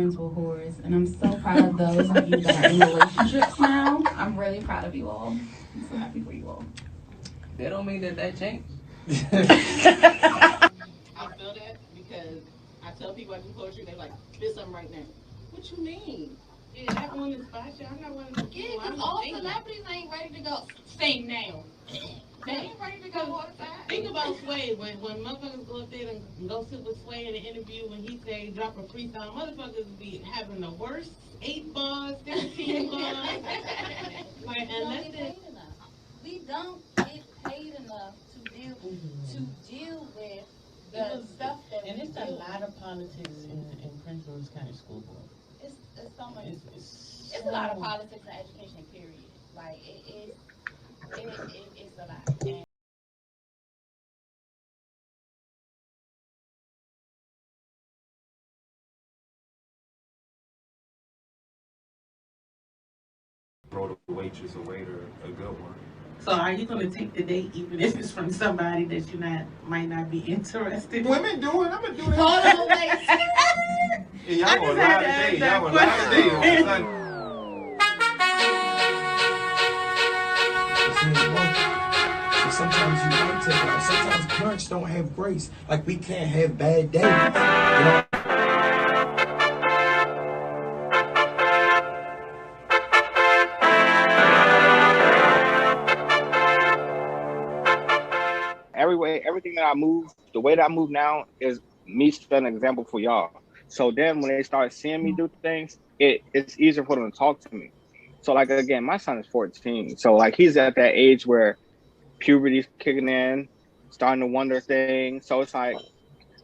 friends with whores, and I'm so proud of those of you that are in relationships now. I'm really proud of you all. I'm so happy for you all. That don't mean that changed. I feel that because I tell people I do poetry, they like, spit something right now. What you mean? Yeah, that one is fire. I'm not one of them. Yeah, because all celebrities ain't ready to go sing now. They ain't ready to go all the time. Think about Sway. When motherfuckers go up there and go sit with Sway in an interview when he say drop a freestyle, motherfuckers be having the worst 8 bars, 15 bars. Like, and that's it. We don't get paid enough to deal with the stuff that and it's a lot of politics in Prince George's County School Board. It's so much. It's a lot of politics in education. Period. Like it's a lot. And wrote a waitress, a waiter, a good one. So are you going to take the date even if it's from somebody that you might not be interested in? Women do it. I'm gonna do that. hold on, wait. Yeah, y'all gonna lie today. Y'all gonna lie today on Sunday. So sometimes you might take it out. Sometimes parents don't have grace. Like we can't have bad days. You know? Everything that I move, the way that I move now is me setting an example for y'all. So then when they start seeing me do things, it's easier for them to talk to me. So like again, my son is 14. So like he's at that age where puberty's kicking in, starting to wonder things. So it's like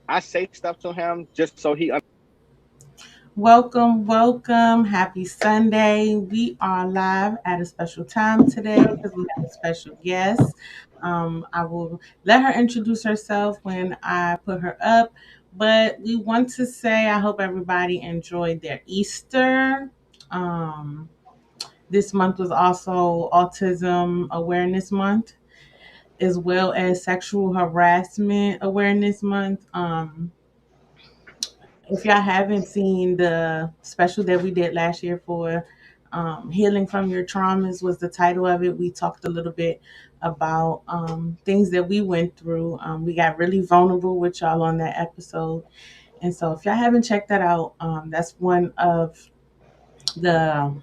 I say stuff to him just so he Welcome. Happy Sunday. We are live at a special time today because we have a special guest. I will let her introduce herself when I put her up, but we want to say I hope everybody enjoyed their Easter. This month was also Autism Awareness Month, as well as Sexual Harassment Awareness Month. If y'all haven't seen the special that we did last year for Healing from Your Traumas was the title of it. We talked a little bit about things that we went through. We got really vulnerable with y'all on that episode. And so if y'all haven't checked that out, that's one of the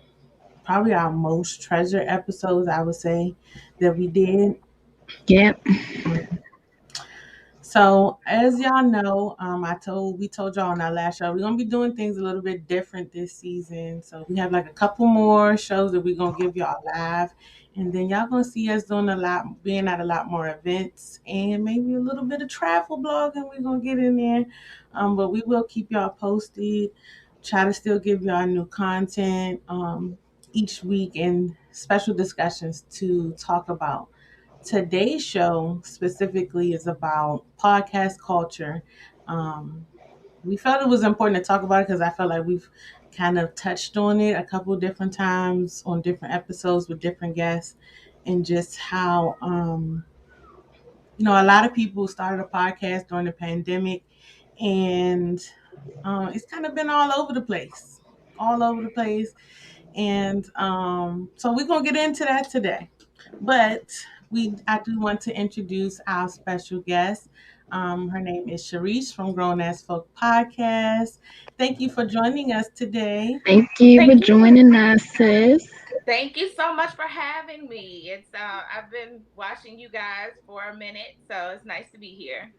probably our most treasured episodes, I would say, that we did. Yep. So as y'all know, we told y'all on our last show, we're gonna be doing things a little bit different this season. So we have like a couple more shows that we're gonna give y'all live, and then y'all gonna see us doing being at a lot more events, and maybe a little bit of travel blogging. We're gonna get in there, but we will keep y'all posted. Try to still give y'all new content each week and special discussions to talk about. Today's show specifically is about podcast culture. We felt it was important to talk about it because I felt like we've kind of touched on it a couple of different times on different episodes with different guests, and just how a lot of people started a podcast during the pandemic, and it's kind of been all over the place. And so we're gonna get into that today. But I do want to introduce our special guest. Her name is Charice from Grown As Folk Podcast. Thank you for joining us today. Thank you for Thank you. joining us, sis. Thank you so much for having me. It's I've been watching you guys for a minute, so it's nice to be here.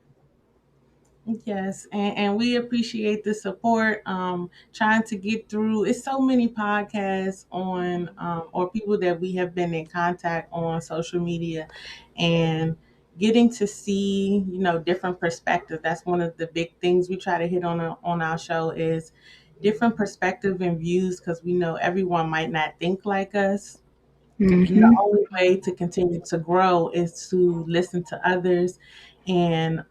Yes, and we appreciate the support. Trying to get through. It's so many podcasts on, or people that we have been in contact on social media, and getting to see different perspectives. That's one of the big things we try to hit on our show is different perspective and views, because we know everyone might not think like us. And the only way to continue to grow is to listen to others and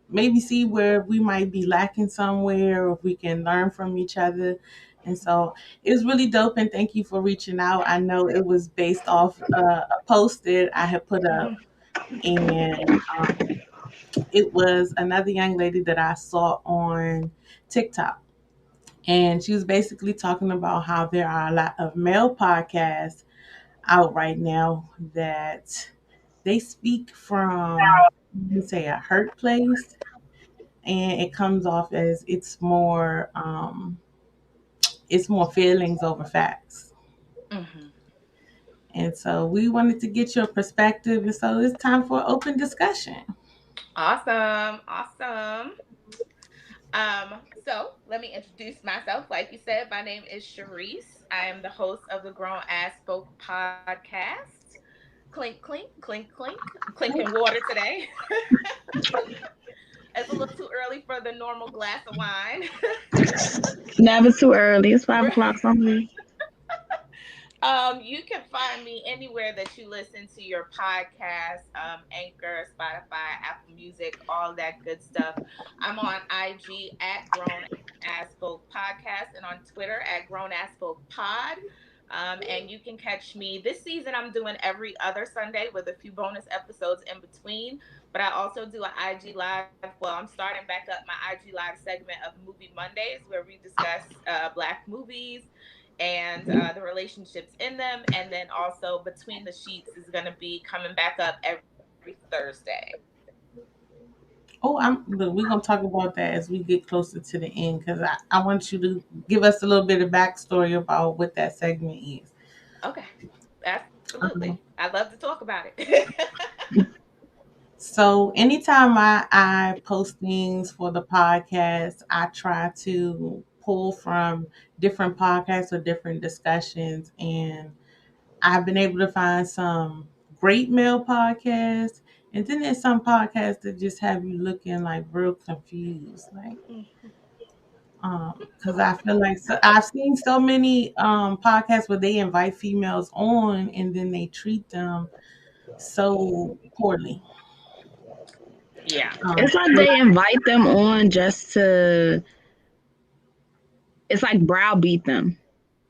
maybe see where we might be lacking somewhere, or if we can learn from each other. And so it's really dope. And thank you for reaching out. I know it was based off a post that I had put up, and it was another young lady that I saw on TikTok. And she was basically talking about how there are a lot of male podcasts out right now that they speak from, you say, a hurt place, and it comes off as it's more feelings over facts. Mm-hmm. And so we wanted to get your perspective, and so it's time for open discussion. Awesome. Awesome. So let me introduce myself. Like you said, my name is Charice. I am the host of the Grown Ass Spoke podcast. Clink, clink, clink, clink. I'm clinking water today. It's a little too early for the normal glass of wine. Never too early. It's 5 o'clock somewhere. You can find me anywhere that you listen to your podcast, Anchor, Spotify, Apple Music, all that good stuff. I'm on IG at Grown Ass Spoke Podcast and on Twitter at Grown Ass Spoke Pod. And you can catch me this season. I'm doing every other Sunday with a few bonus episodes in between. But I also do an IG Live. Well, I'm starting back up my IG Live segment of Movie Mondays where we discuss Black movies and the relationships in them. And then also Between the Sheets is going to be coming back up every Thursday. Oh, we're gonna talk about that as we get closer to the end, because I want you to give us a little bit of backstory about what that segment is. Okay, absolutely. I'd love to talk about it. So anytime I post things for the podcast, I try to pull from different podcasts or different discussions, and I've been able to find some great male podcasts, and then there's some podcasts that just have you looking like real confused, like because I feel like I've seen so many podcasts where they invite females on and then they treat them so poorly. Yeah. It's like they invite them on just to, it's like browbeat them.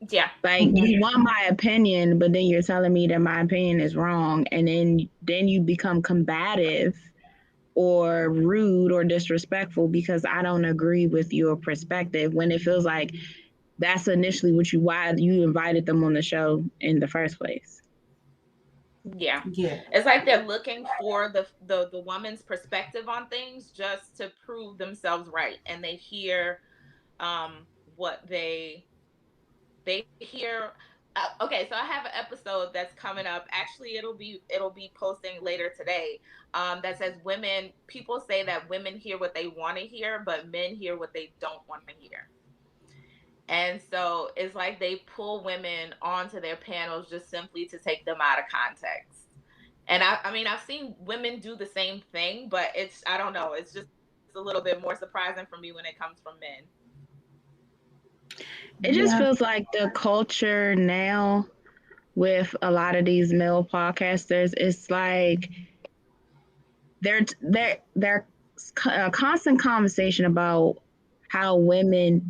Yeah. Like, you want my opinion, but then you're telling me that my opinion is wrong. And then you become combative or rude or disrespectful because I don't agree with your perspective, when it feels like that's initially why you invited them on the show in the first place. Yeah. Yeah. It's like they're looking for the woman's perspective on things just to prove themselves right. And they hear what they hear. Okay, so I have an episode that's coming up. Actually, it'll be posting later today. That says people say that women hear what they want to hear, but men hear what they don't want to hear. And so it's like they pull women onto their panels just simply to take them out of context. And I mean, I've seen women do the same thing, but I don't know. It's just a little bit more surprising for me when it comes from men. It just feels like the culture now with a lot of these male podcasters, it's like they're a constant conversation about how women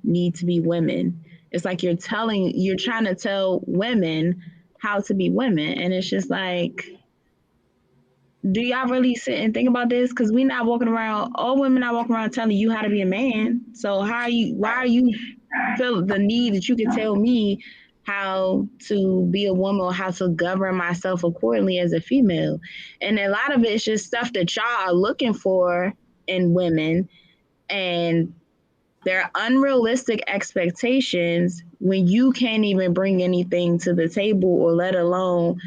need to be women. It's like you're trying to tell women how to be women, and it's just like, do y'all really sit and think about this? Because all women not walking around telling you how to be a man. So why are you feel the need that you can tell me how to be a woman or how to govern myself accordingly as a female? And a lot of it's just stuff that y'all are looking for in women, and they're unrealistic expectations when you can't even bring anything to the table, or let alone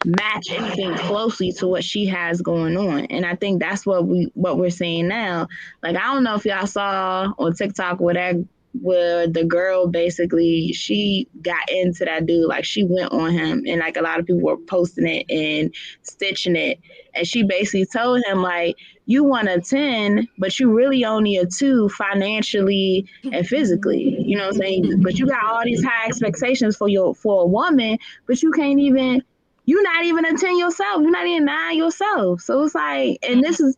match anything closely to what she has going on. And I think that's what we're seeing now. Like, I don't know if y'all saw on TikTok where the girl basically, she got into that dude, like she went on him, and like a lot of people were posting it and stitching it, and she basically told him, like, you want a 10, but you really only a 2 financially and physically, you know what I'm saying? But you got all these high expectations for a woman, but you're not even a 10 yourself. You're not even 9 yourself. So it's like, and this is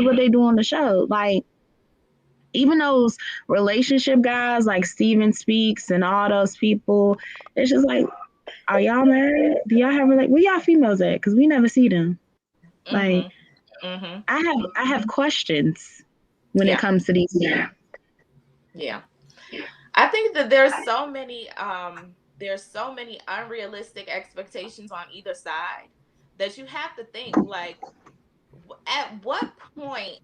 what they do on the show. Like, even those relationship guys like Steven Speaks and all those people, it's just like, are y'all married? Do y'all have where y'all females at? Because we never see them. Like, I have questions when it comes to these men. Yeah. I think that there's so many unrealistic expectations on either side that you have to think like, at what point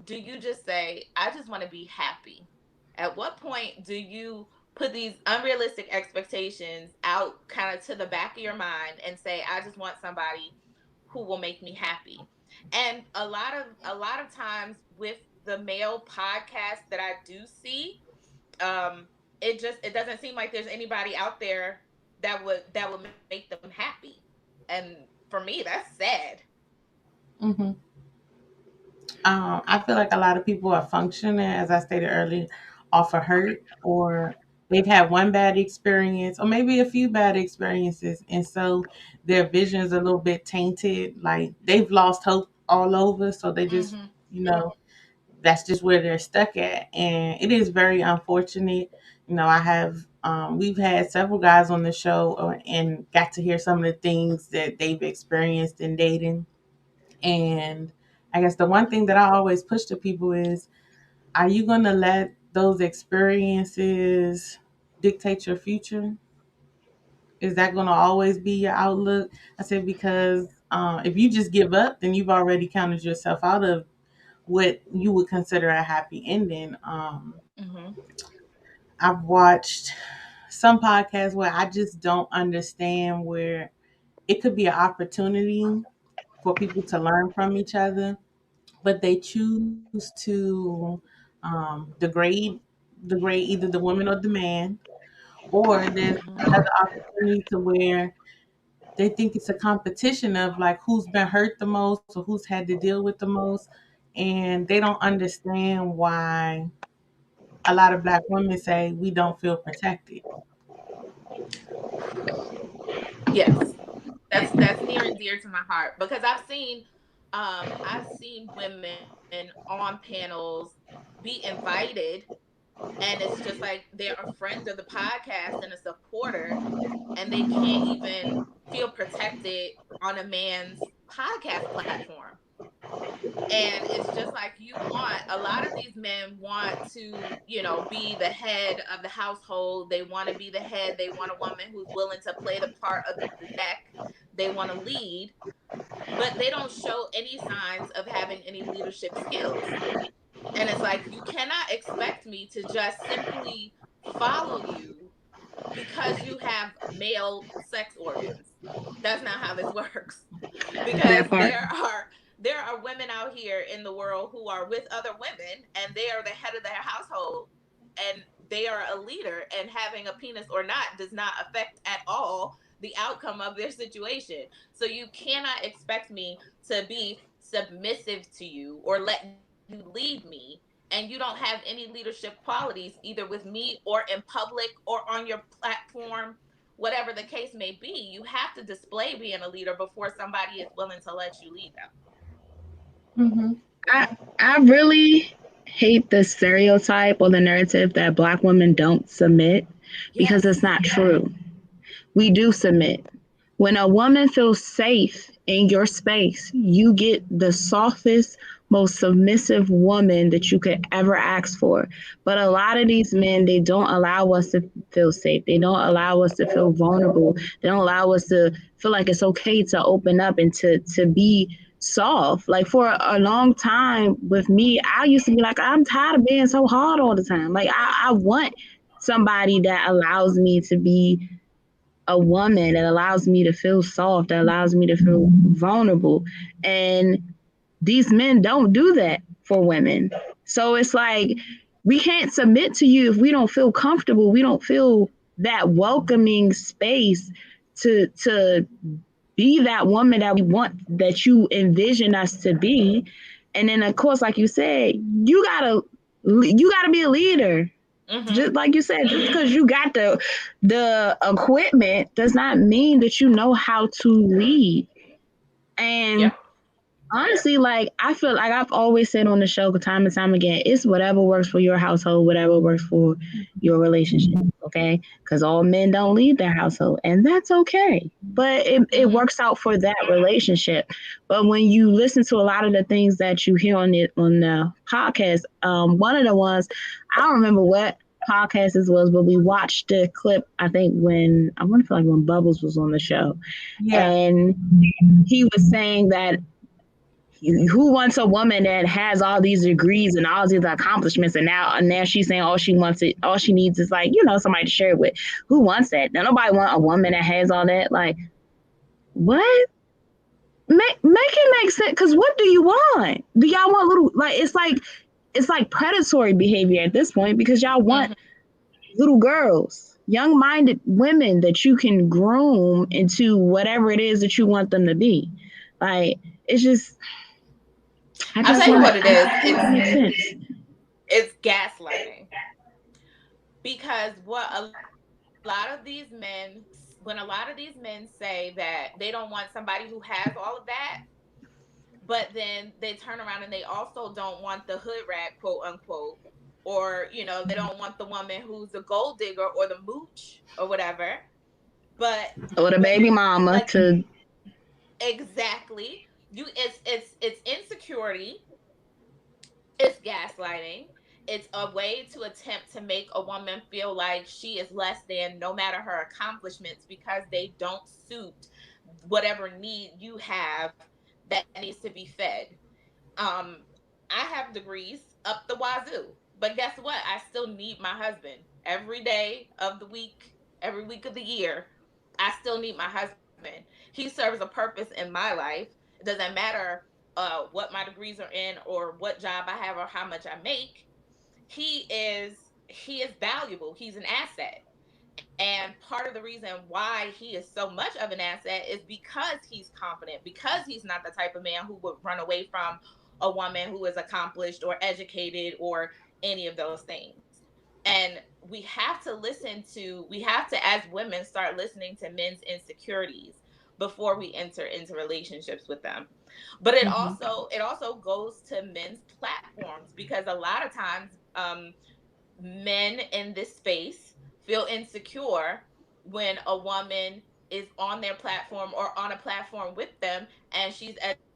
do you just say, I just want to be happy? At what point do you put these unrealistic expectations out kind of to the back of your mind and say, I just want somebody who will make me happy? And a lot of times with the male podcasts that I do see, um, it doesn't seem like there's anybody out there that would make them happy. And for me, that's sad. Hmm. I feel like a lot of people are functioning, as I stated earlier, off of hurt, or they've had one bad experience or maybe a few bad experiences. And so their vision is a little bit tainted. Like they've lost hope all over. So they just, Mm-hmm. that's just where they're stuck at. And it is very unfortunate. We've had several guys on the show and got to hear some of the things that they've experienced in dating. And I guess the one thing that I always push to people is, are you going to let those experiences dictate your future? Is that going to always be your outlook? I said, because if you just give up, then you've already counted yourself out of what you would consider a happy ending. Mm-hmm. I've watched some podcasts where I just don't understand, where it could be an opportunity for people to learn from each other, but they choose to degrade either the woman or the man, or there's another opportunity to where they think it's a competition of like who's been hurt the most or who's had to deal with the most, and they don't understand why a lot of black women say we don't feel protected. Yes, that's near and dear to my heart because I've seen women on panels be invited, and it's just like they're a friend of the podcast and a supporter, and they can't even feel protected on a man's podcast platform. And it's just like, a lot of these men want to, be the head of the household. They want to be the head. They want a woman who's willing to play the part of the deck. They want to lead, but they don't show any signs of having any leadership skills. And it's like, you cannot expect me to just simply follow you because you have male sex organs. That's not how this works. Because That part. there are women out here in the world who are with other women and they are the head of their household and they are a leader, and having a penis or not does not affect at all the outcome of their situation. So you cannot expect me to be submissive to you or let you lead me, and you don't have any leadership qualities either with me or in public or on your platform, whatever the case may be. You have to display being a leader before somebody is willing to let you lead them. Hmm. I really hate the stereotype or the narrative that black women don't submit, because it's Yes. not true. We do submit. When a woman feels safe in your space, you get the softest, most submissive woman that you could ever ask for. But a lot of these men, they don't allow us to feel safe. They don't allow us to feel vulnerable. They don't allow us to feel like it's okay to open up and to be soft. Like for a long time with me, I used to be like, I'm tired of being so hard all the time. Like I want somebody that allows me to be a woman, that allows me to feel soft, that allows me to feel vulnerable. And these men don't do that for women. So it's like, we can't submit to you if we don't feel comfortable. We don't feel that welcoming space to be that woman that we want, that you envision us to be. And then of course, like you said, you gotta be a leader. Mm-hmm. Just like you said, just because you got the equipment does not mean that you know how to lead. And Yeah. honestly, like I feel like I've always said on the show time and time again, it's whatever works for your household, whatever works for your relationship. Okay, because all men don't lead their household, and that's okay. But it Mm-hmm. works out for that relationship. But when you listen to a lot of the things that you hear on the podcast, one of the ones, I don't remember what podcast as well, but we watched the clip. I think when I want to feel like when Bubbles was on the show, Yeah. and he was saying that who wants a woman that has all these degrees and all these accomplishments, and now she's saying all she needs is like somebody to share it with. Who wants that? Now nobody want a woman that has all that. Like what? Make it make sense. Because what do you want? Do y'all want little it's like predatory behavior at this point because y'all want little girls, young-minded women that you can groom into whatever it is that you want them to be. Like it's just. I'll tell you what it is. It's gaslighting. Because what a lot of these men say that they don't want somebody who has all of that, but then they turn around and they also don't want the hood rat, quote unquote, or they don't want the woman who's a gold digger or the mooch or whatever, or the baby mama to exactly. It's insecurity, it's gaslighting, it's a way to attempt to make a woman feel like she is less than no matter her accomplishments because they don't suit whatever need you have that needs to be fed. I have degrees up the wazoo, but guess what? I still need my husband every day of the week, every week of the year. I still need my husband. He serves a purpose in my life. It doesn't matter what my degrees are in or what job I have or how much I make. He is valuable. He's an asset. And part of the reason why he is so much of an asset is because he's confident, because he's not the type of man who would run away from a woman who is accomplished or educated or any of those things. And we have to, as women, start listening to men's insecurities before we enter into relationships with them. But it also goes to men's platforms because a lot of times men in this space feel insecure when a woman is on their platform or on a platform with them and she's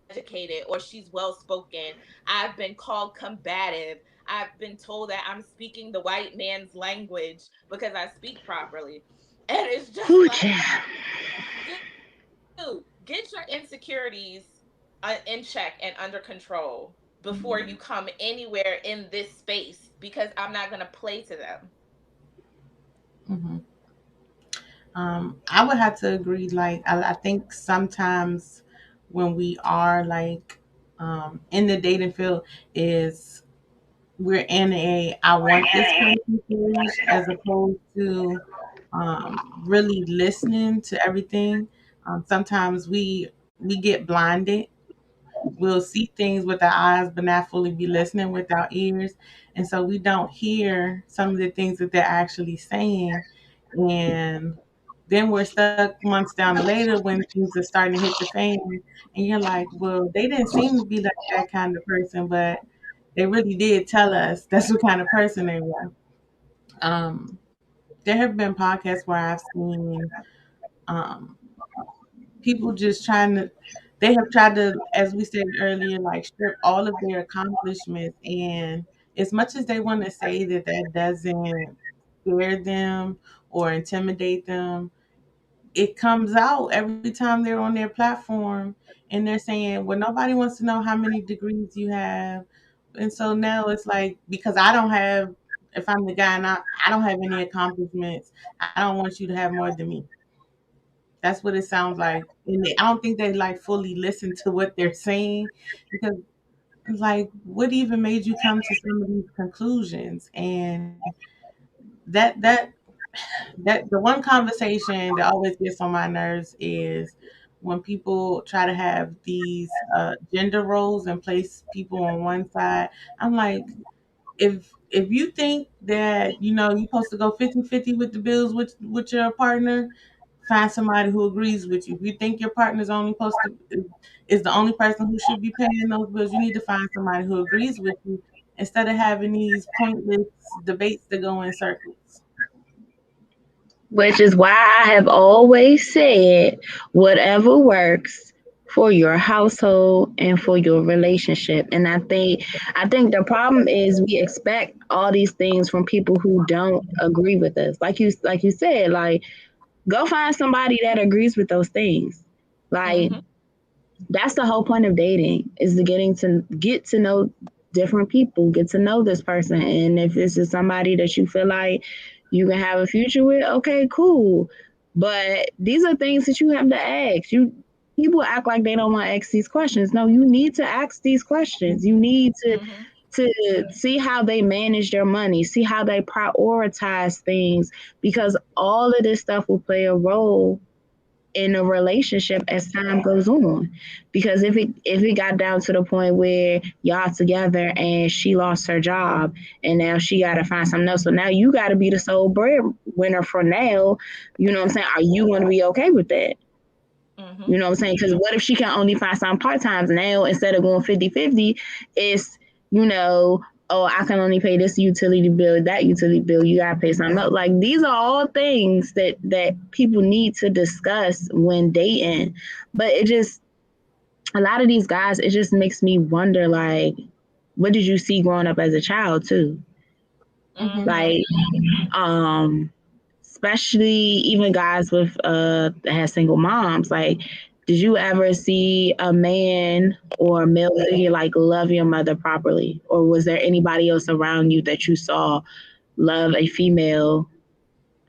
educated or she's well spoken. I've been called combative. I've been told that I'm speaking the white man's language because I speak properly. And it's just dude, get your insecurities in check and under control before you come anywhere in this space because I'm not going to play to them. I would have to agree. Like, I think sometimes when we are like in the dating field, is we're in I want this person stage as opposed to really listening to everything. Sometimes we get blinded. We'll see things with our eyes, but not fully be listening with our ears, and so we don't hear some of the things that they're actually saying, and then we're stuck months down later when things are starting to hit the fan, and you're like, well, they didn't seem to be like that kind of person, but they really did tell us that's what kind of person they were. There have been podcasts where I've seen um, people just they have tried to, as we said earlier, like strip all of their accomplishments. And as much as they want to say that that doesn't scare them or intimidate them, it comes out every time they're on their platform and they're saying, well, nobody wants to know how many degrees you have. And so now it's like, because if I'm the guy and I don't have any accomplishments, I don't want you to have more than me. That's what it sounds like. And I don't think they like fully listen to what they're saying because it's like, what even made you come to some of these conclusions? And that the one conversation that always gets on my nerves is when people try to have these gender roles and place people on one side. I'm like, if you think that you're supposed to go 50-50 with the bills with your partner, find somebody who agrees with you. If you think your partner's only supposed to is the only person who should be paying those bills, you need to find somebody who agrees with you instead of having these pointless debates that go in circles. Which is why I have always said whatever works for your household and for your relationship. And I think the problem is we expect all these things from people who don't agree with us. Like you said, like go find somebody that agrees with those things. Like that's the whole point of dating, is to get to know different people, get to know this person. And if this is somebody that you feel like you can have a future with, okay, cool. But these are things that you have to ask. People act like they don't want to ask these questions. No, you need to ask these questions. You need to see how they manage their money, see how they prioritize things, because all of this stuff will play a role in a relationship as time goes on. Because if it got down to the point where y'all together and she lost her job and now she got to find something else, so now you got to be the sole breadwinner for now, you know what I'm saying, are you going to be okay with that? You know what I'm saying? Because what if she can only find some part-times now, instead of going 50-50, it's, oh, I can only pay this utility bill, that utility bill, you got to pay something else. Like, these are all things that people need to discuss when dating. But a lot of these guys, it just makes me wonder, like, what did you see growing up as a child, too? Like, especially even guys with that have single moms, like, did you ever see a man or a male figure like love your mother properly? Or was there anybody else around you that you saw love a female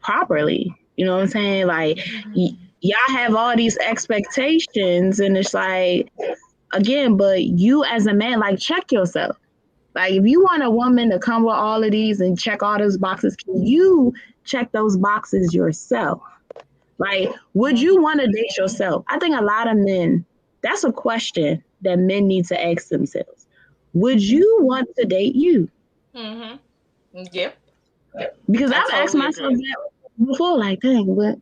properly? You know what I'm saying? Like, y'all have all these expectations, and it's like, again, but you as a man, like, check yourself. Like, if you want a woman to come with all of these and check all those boxes, can you check those boxes yourself? Like, would you want to date yourself? I think a lot of men, that's a question that men need to ask themselves. Would you want to date you? Yep. Because I've asked myself that before, like, dang, what?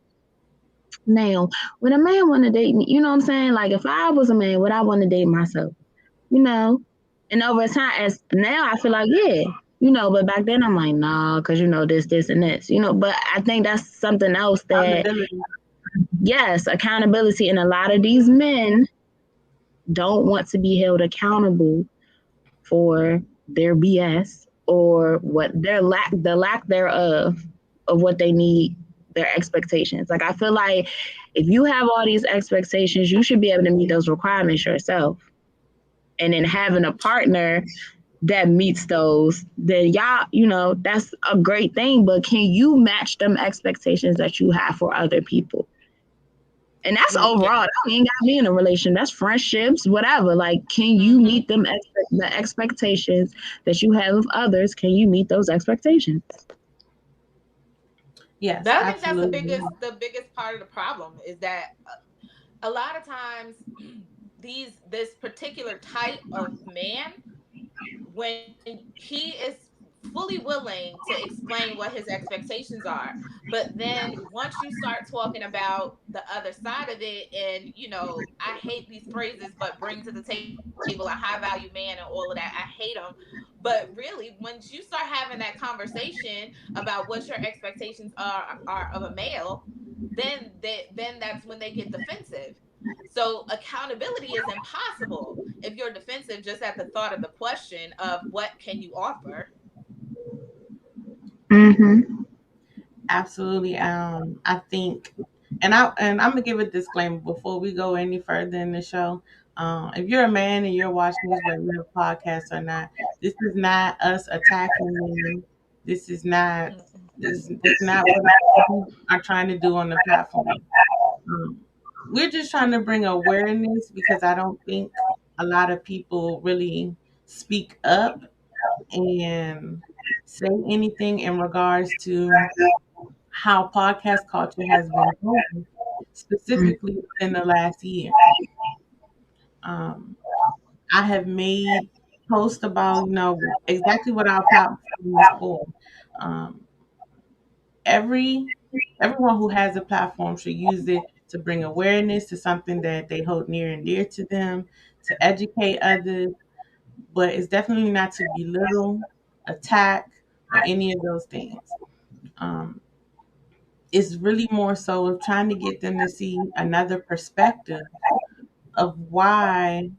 Now, would a man want to date me? You know what I'm saying? Like, if I was a man, would I want to date myself? And over time, as now, I feel like, yeah, but back then I'm like, nah, because, this, and this, but I think that's something else that, yes, accountability. And a lot of these men don't want to be held accountable for their BS or what the lack thereof of what they need, their expectations. Like, I feel like if you have all these expectations, you should be able to meet those requirements yourself. And then having a partner that meets those, then y'all, that's a great thing. But can you match them expectations that you have for other people? And that's overall. That ain't got to be in a relation. That's friendships, whatever. Like, can you meet the expectations that you have of others? Can you meet those expectations? Yes, I think that's the biggest part of the problem, is that a lot of times this particular type of man, when he is fully willing to explain what his expectations are, but then once you start talking about the other side of it, and I hate these phrases, but bring to the table a high value man and all of that, I hate them. But really, once you start having that conversation about what your expectations are of a male, then that's when they get defensive. So accountability is impossible if you're defensive just at the thought of the question of what can you offer. Absolutely. I think, and I'm gonna give a disclaimer before we go any further in the show. If you're a man and you're watching this, whether we have a podcast or not, this is not us attacking women. This is not what we are trying to do on the platform. We're just trying to bring awareness, because I don't think a lot of people really speak up and say anything in regards to how podcast culture has been growing, specifically in the last year. I have made posts about, exactly what our platform is for. Everyone who has a platform should use it to bring awareness to something that they hold near and dear to them, to educate others, but it's definitely not to belittle, attack, or any of those things. It's really more so of trying to get them to see another perspective of why,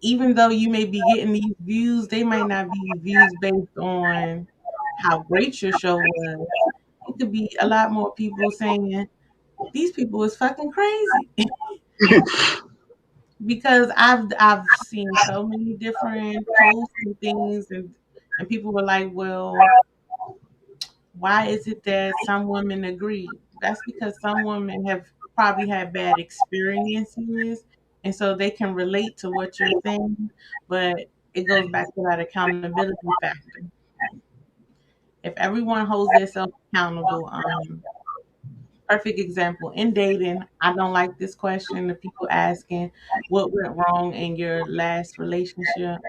even though you may be getting these views, they might not be views based on how great your show was. It could be a lot more people saying these people is fucking crazy. Because I've seen so many different posts and things, and people were like, well, why is it that some women agree? That's because some women have probably had bad experiences, and so they can relate to what you're saying, but it goes back to that accountability factor. If everyone holds themselves accountable, perfect example in dating, I don't like this question of people asking what went wrong in your last relationship,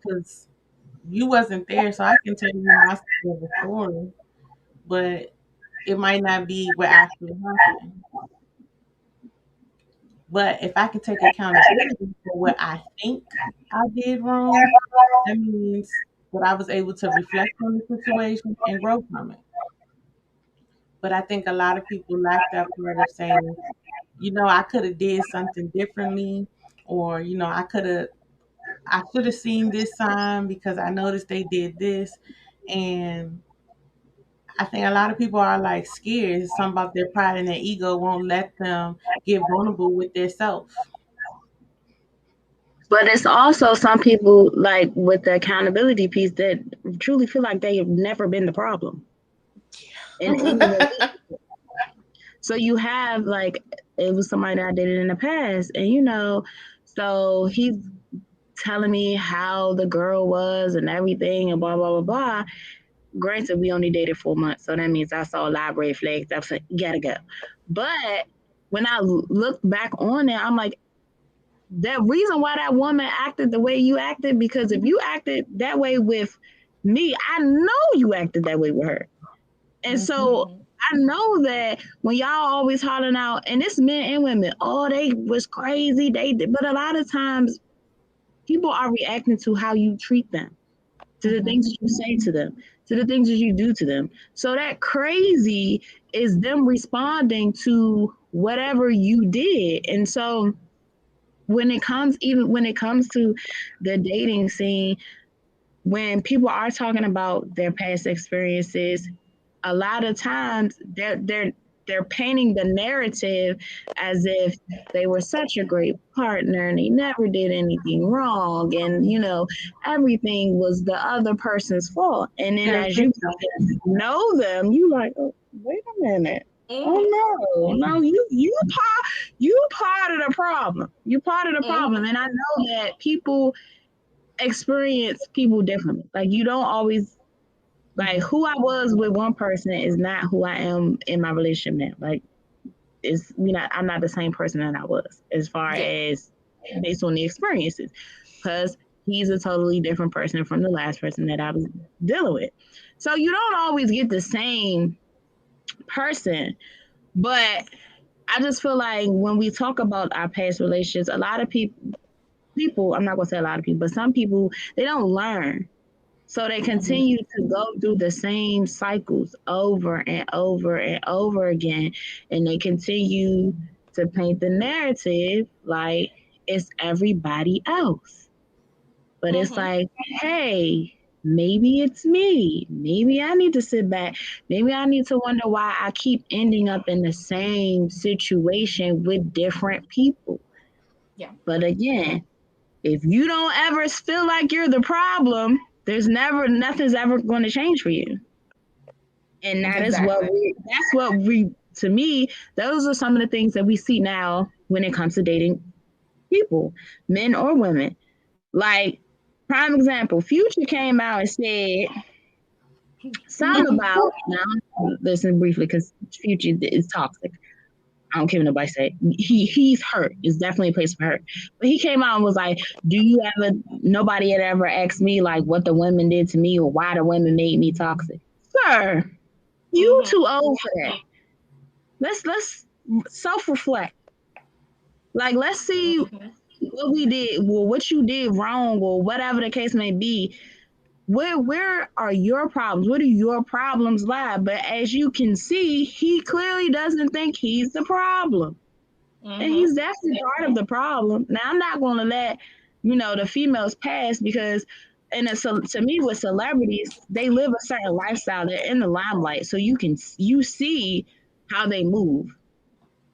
because you wasn't there, so I can tell you my side of the story, but it might not be what actually happened. But if I can take accountability for what I think I did wrong, that means that I was able to reflect on the situation and grow from it. But I think a lot of people lack that part of saying, I could have did something differently, or I should have seen this sign because I noticed they did this. And I think a lot of people are like scared. It's something about their pride and their ego won't let them get vulnerable with their self. But it's also some people like with the accountability piece that truly feel like they have never been the problem. So you have like, it was somebody that I dated in the past, and so he's telling me how the girl was and everything and blah blah blah blah. Granted, we only dated 4 months, so that means I saw a lot of red flags. I was like, you gotta go. But when I look back on it, I'm like, the reason why that woman acted the way you acted, because if you acted that way with me, I know you acted that way with her. And so I know that when y'all always hollering out, and it's men and women, oh, they was crazy, but a lot of times people are reacting to how you treat them, to the things that you say to them, to the things that you do to them. So that crazy is them responding to whatever you did. And so when it comes to the dating scene, when people are talking about their past experiences, a lot of times they're painting the narrative as if they were such a great partner and they never did anything wrong, and everything was the other person's fault. And then as you know them, you like, oh, wait a minute. Oh no, you part of the problem. You part of the problem. And I know that people experience people differently. Like, you don't always, like, who I was with one person is not who I am in my relationship now. Like, I'm not the same person that I was as far as based on the experiences, because he's a totally different person from the last person that I was dealing with. So you don't always get the same person. But I just feel like when we talk about our past relationships, a lot of people, I'm not going to say a lot of people, but some people, they don't learn. So they continue to go through the same cycles over and over and over again. And they continue to paint the narrative like it's everybody else. But it's like, hey, maybe it's me. Maybe I need to sit back. Maybe I need to wonder why I keep ending up in the same situation with different people. Yeah. But again, if you don't ever feel like you're the problem, nothing's ever going to change for you. And that's what we, to me, those are some of the things that we see now when it comes to dating people, men or women. Like, prime example, Future came out and said something about, now listen briefly because Future is toxic. I don't care what nobody say. He's hurt. It's definitely a place for hurt. But he came out and was like, nobody had ever asked me like what the women did to me or why the women made me toxic. Sir, you too old for that. Let's self-reflect. Like, let's see what we did, or what you did wrong, or whatever the case may be. Where are your problems? Where do your problems lie? But as you can see, he clearly doesn't think he's the problem. And he's definitely part of the problem. Now, I'm not going to let, the females pass because, to me, with celebrities, they live a certain lifestyle. They're in the limelight, so you see how they move.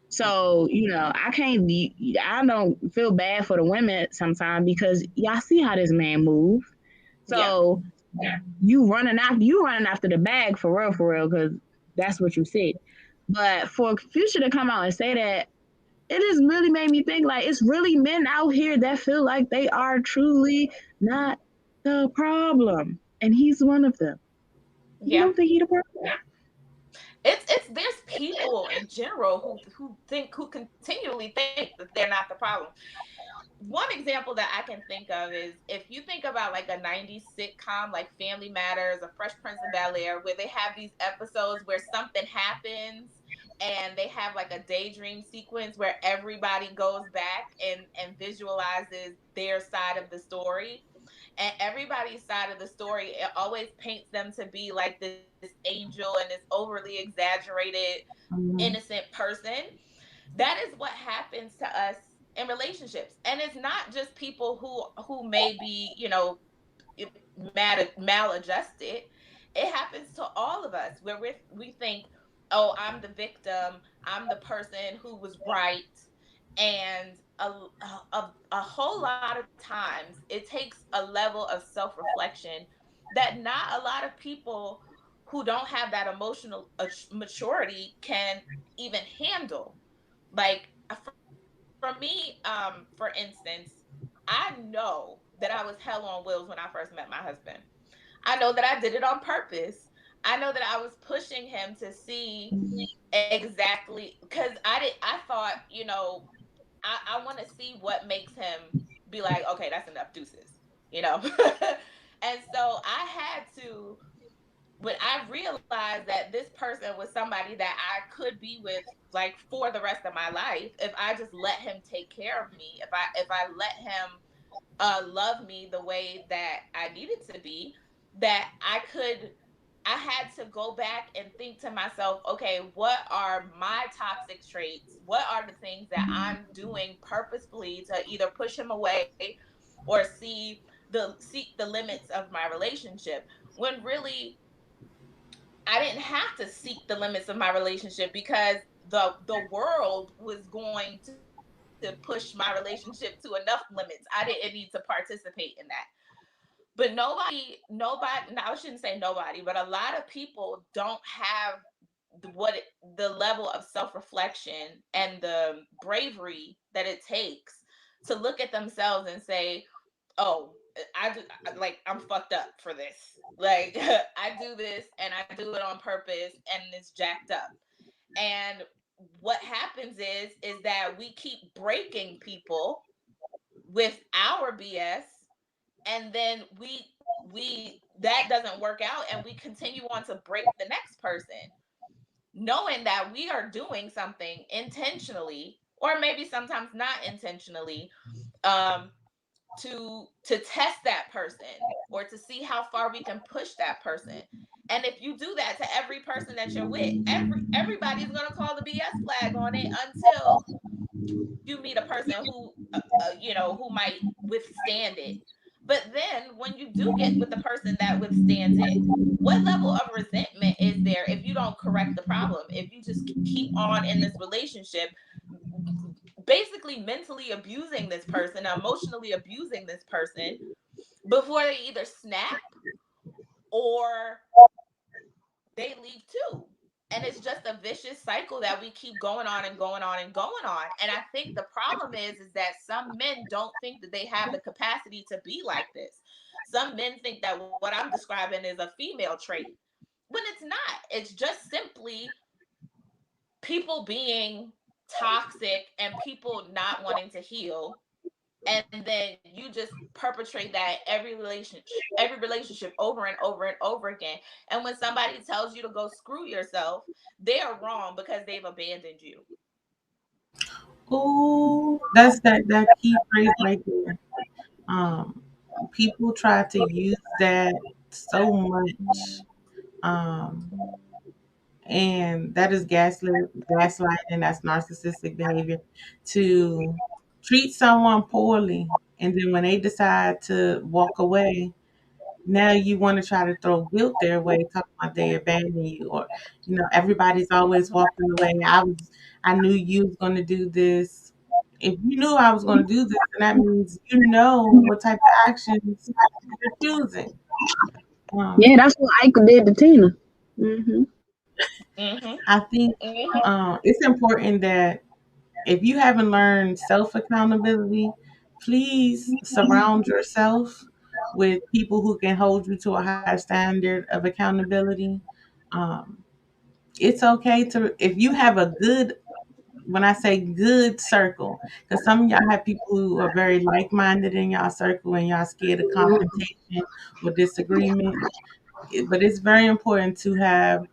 So, I don't feel bad for the women sometimes because y'all see how this man move. So you running after the bag for real, because that's what you said. But for Future to come out and say that, it just really made me think like it's really men out here that feel like they are truly not the problem, and he's one of them. You Yeah. don't think he's the problem? It's there's people in general who continually think that they're not the problem. One example that I can think of is if you think about like a 90s sitcom like Family Matters or Fresh Prince of Bel-Air, where they have these episodes where something happens and they have like a daydream sequence where everybody goes back and visualizes their side of the story. And everybody's side of the story, it always paints them to be like this angel and this overly exaggerated Mhm. innocent person. That is what happens to us in relationships, and it's not just people who may be, maladjusted. It happens to all of us where we think, oh, I'm the victim, I'm the person who was right. And a whole lot of times it takes a level of self-reflection that not a lot of people who don't have that emotional maturity can even handle. Like for me, for instance, I know that I was hell on wheels when I first met my husband. I know that I did it on purpose. I know that I was pushing him to see exactly because I thought, I want to see what makes him be like, okay, that's enough deuces, you know. And so I had to, when I realized that this person was somebody that I could be with like for the rest of my life if I just let him take care of me, if I let him love me the way that I needed to be, that I had to go back and think to myself, okay, what are my toxic traits? What are the things that I'm doing purposefully to either push him away or seek the limits of my relationship? When really I didn't have to seek the limits of my relationship because the world was going to push my relationship to enough limits. I didn't need to participate in that. But nobody, no, I shouldn't say nobody, but a lot of people don't have the level of self-reflection and the bravery that it takes to look at themselves and say, oh, I'm fucked up for this. Like I do this and I do it on purpose and it's jacked up. And what happens is that we keep breaking people with our BS, and then we that doesn't work out and we continue on to break the next person, knowing that we are doing something intentionally or maybe sometimes not intentionally, um to test that person or to see how far we can push that person. And if you do that to every person that you're with, everybody's going to call the BS flag on it until you meet a person who might withstand it. But then when you do get with the person that withstands it, what level of resentment is there if you don't correct the problem? If you just keep on in this relationship, basically mentally abusing this person, emotionally abusing this person before they either snap or they leave too. And it's just a vicious cycle that we keep going on and going on and going on. And I think the problem is that some men don't think that they have the capacity to be like this. Some men think that what I'm describing is a female trait when it's not. It's just simply people being toxic and people not wanting to heal, and then you just perpetrate that every relationship over and over and over again. And when somebody tells you to go screw yourself, they are wrong because they've abandoned you. Ooh, that's that key phrase right there. Um, People try to use that so much, um, and that is gaslighting. That's narcissistic behavior, to treat someone poorly, and then when they decide to walk away, now you want to try to throw guilt their way, talking about they abandoned you, or everybody's always walking away. I knew you was going to do this. If you knew I was going to do this, then that means what type of actions you're choosing. Yeah, that's what Ike did to Tina. Mm-hmm. I think it's important that if you haven't learned self accountability, please surround yourself with people who can hold you to a higher standard of accountability. Um, it's okay if you have a good, when I say good circle, because some of y'all have people who are very like minded in y'all circle and y'all scared of confrontation or disagreement. But it's very important to have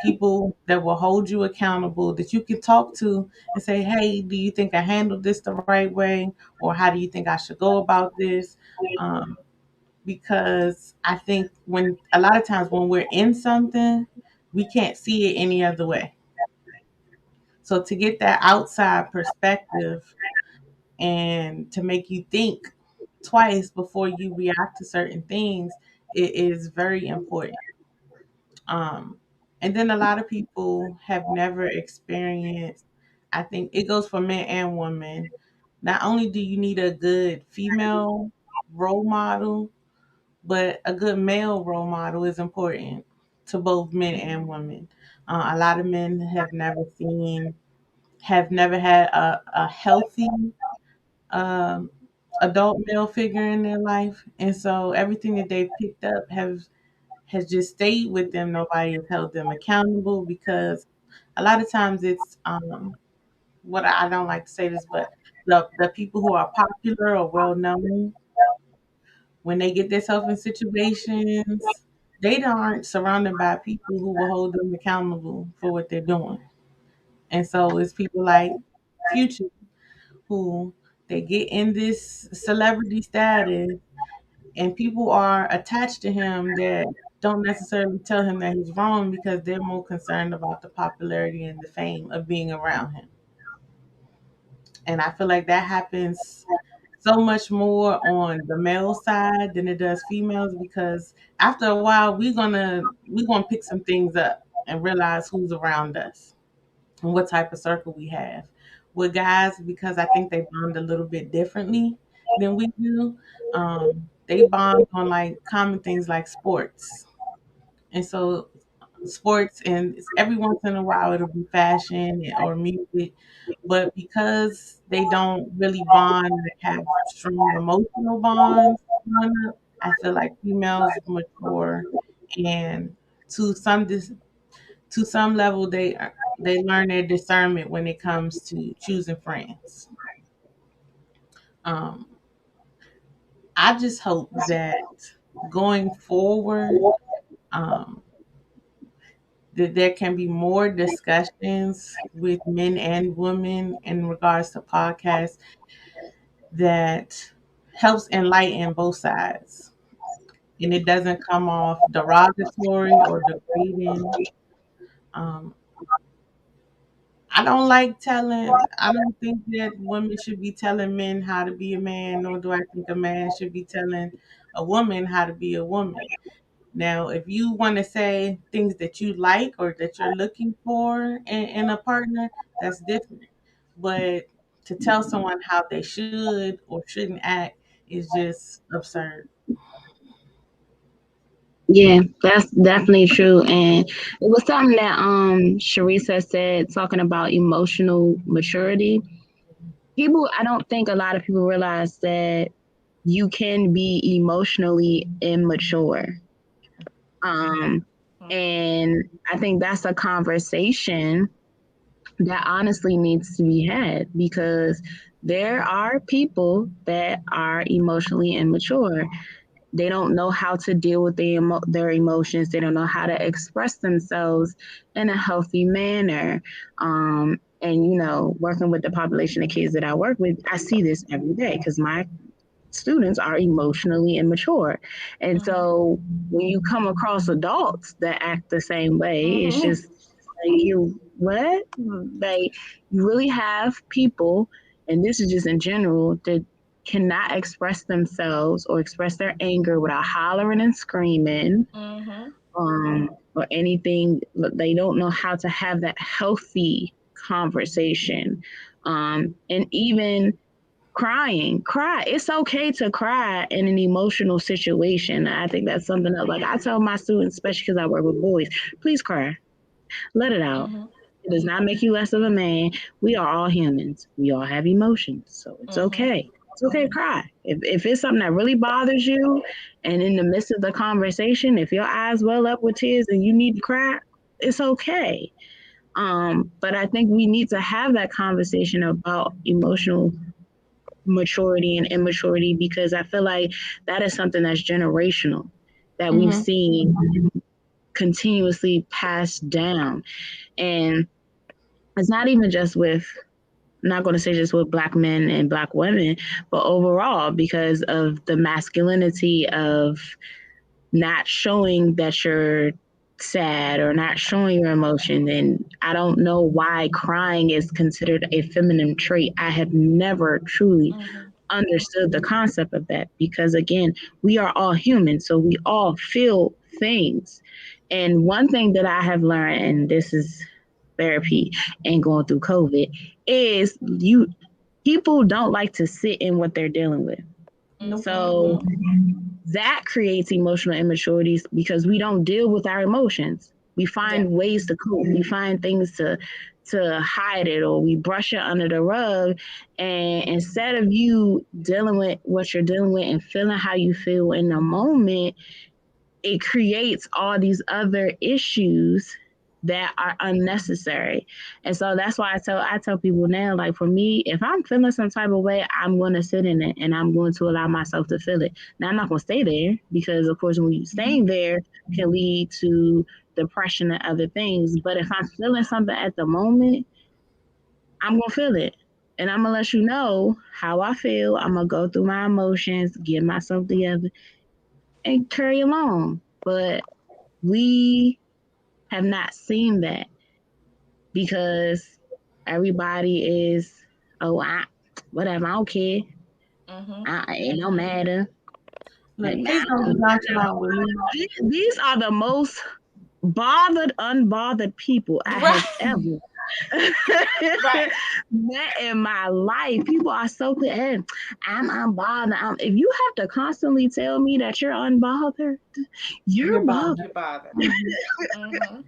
people that will hold you accountable, that you can talk to and say, hey, do you think I handled this the right way? Or how do you think I should go about this? Um, because I think when a lot of times when we're in something, we can't see it any other way. So to get that outside perspective and to make you think twice before you react to certain things, it is very important. Um, and then a lot of people have never experienced, I think it goes for men and women. Not only do you need a good female role model, but a good male role model is important to both men and women. A lot of men have never had a healthy um, adult male figure in their life. And so everything that they've picked up has just stayed with them. Nobody has held them accountable because a lot of times it's what I don't like to say this, but the people who are popular or well known, when they get themselves in situations, they aren't surrounded by people who will hold them accountable for what they're doing. And so it's people like Future who they get in this celebrity status and people are attached to him that don't necessarily tell him that he's wrong because they're more concerned about the popularity and the fame of being around him. And I feel like that happens so much more on the male side than it does females because after a while we're gonna pick some things up and realize who's around us and what type of circle we have. With guys, because I think they bond a little bit differently than we do. They bond on like common things like sports. And so sports and every once in a while it'll be fashion or music. But because they don't really bond and have strong emotional bonds growing up, I feel like females mature and to to some level they learn their discernment when it comes to choosing friends. Um, I just hope that going forward, um, that there can be more discussions with men and women in regards to podcasts that helps enlighten both sides and it doesn't come off derogatory or degrading. Um, I don't think that women should be telling men how to be a man, nor do I think a man should be telling a woman how to be a woman. Now, if you want to say things that you like or that you're looking for in a partner, that's different. But to tell someone how they should or shouldn't act is just absurd. Yeah, that's definitely true. And it was something that Charice has said talking about emotional maturity. People, I don't think a lot of people realize that you can be emotionally immature. Um, and I think that's a conversation that honestly needs to be had because there are people that are emotionally immature. They don't know how to deal with their emotions. They don't know how to express themselves in a healthy manner. And, working with the population of kids that I work with, I see this every day because my students are emotionally immature. And so when you come across adults that act the same way, it's just you what? Like, you really have people, and this is just in general, that cannot express themselves or express their anger without hollering and screaming, Mm-hmm. or anything. They don't know how to have that healthy conversation. And even cry. It's okay to cry in an emotional situation. I think that's something that, like, I tell my students, especially because I work with boys, please cry. Let it out. Mm-hmm. It does not make you less of a man. We are all humans. We all have emotions. So it's Mm-hmm. okay. It's okay to cry. If it's something that really bothers you, and in the midst of the conversation, if your eyes well up with tears and you need to cry, it's okay. But I think we need to have that conversation about emotional maturity and immaturity, because I feel like that is something that's generational, that we've Mm-hmm. seen continuously passed down. And it's not even just with, I'm not going to say just with Black men and Black women, but overall, because of the masculinity of not showing that you're sad or not showing your emotion. And I don't know why crying is considered a feminine trait. I have never truly Mm-hmm. understood the concept of that, because again, we are all human, so we all feel things. And one thing that I have learned, and this is therapy and going through COVID, is you people don't like to sit in what they're dealing with. Nope. So that creates emotional immaturities, because we don't deal with our emotions. We Yeah. find ways to cope. We find things to hide it, or we brush it under the rug. And instead of you dealing with what you're dealing with and feeling how you feel in the moment, it creates all these other issues that are unnecessary. And so that's why I tell people now, like, for me, if I'm feeling some type of way, I'm going to sit in it and I'm going to allow myself to feel it. Now, I'm not going to stay there, because of course when you staying there can lead to depression and other things. But if I'm feeling something at the moment, I'm going to feel it. And I'm going to let you know how I feel. I'm going to go through my emotions, get myself together, and carry along. But we have not seen that, because everybody is, oh, whatever, I don't care. Mm-hmm. It don't matter. Look, And please don't be nonchalant with me. these are the most bothered, unbothered people I Right. have ever Right. met in my life. People are so clear. I'm unbothered. If you have to constantly tell me that you're unbothered, you're bothered. You're bothered. Mm-hmm.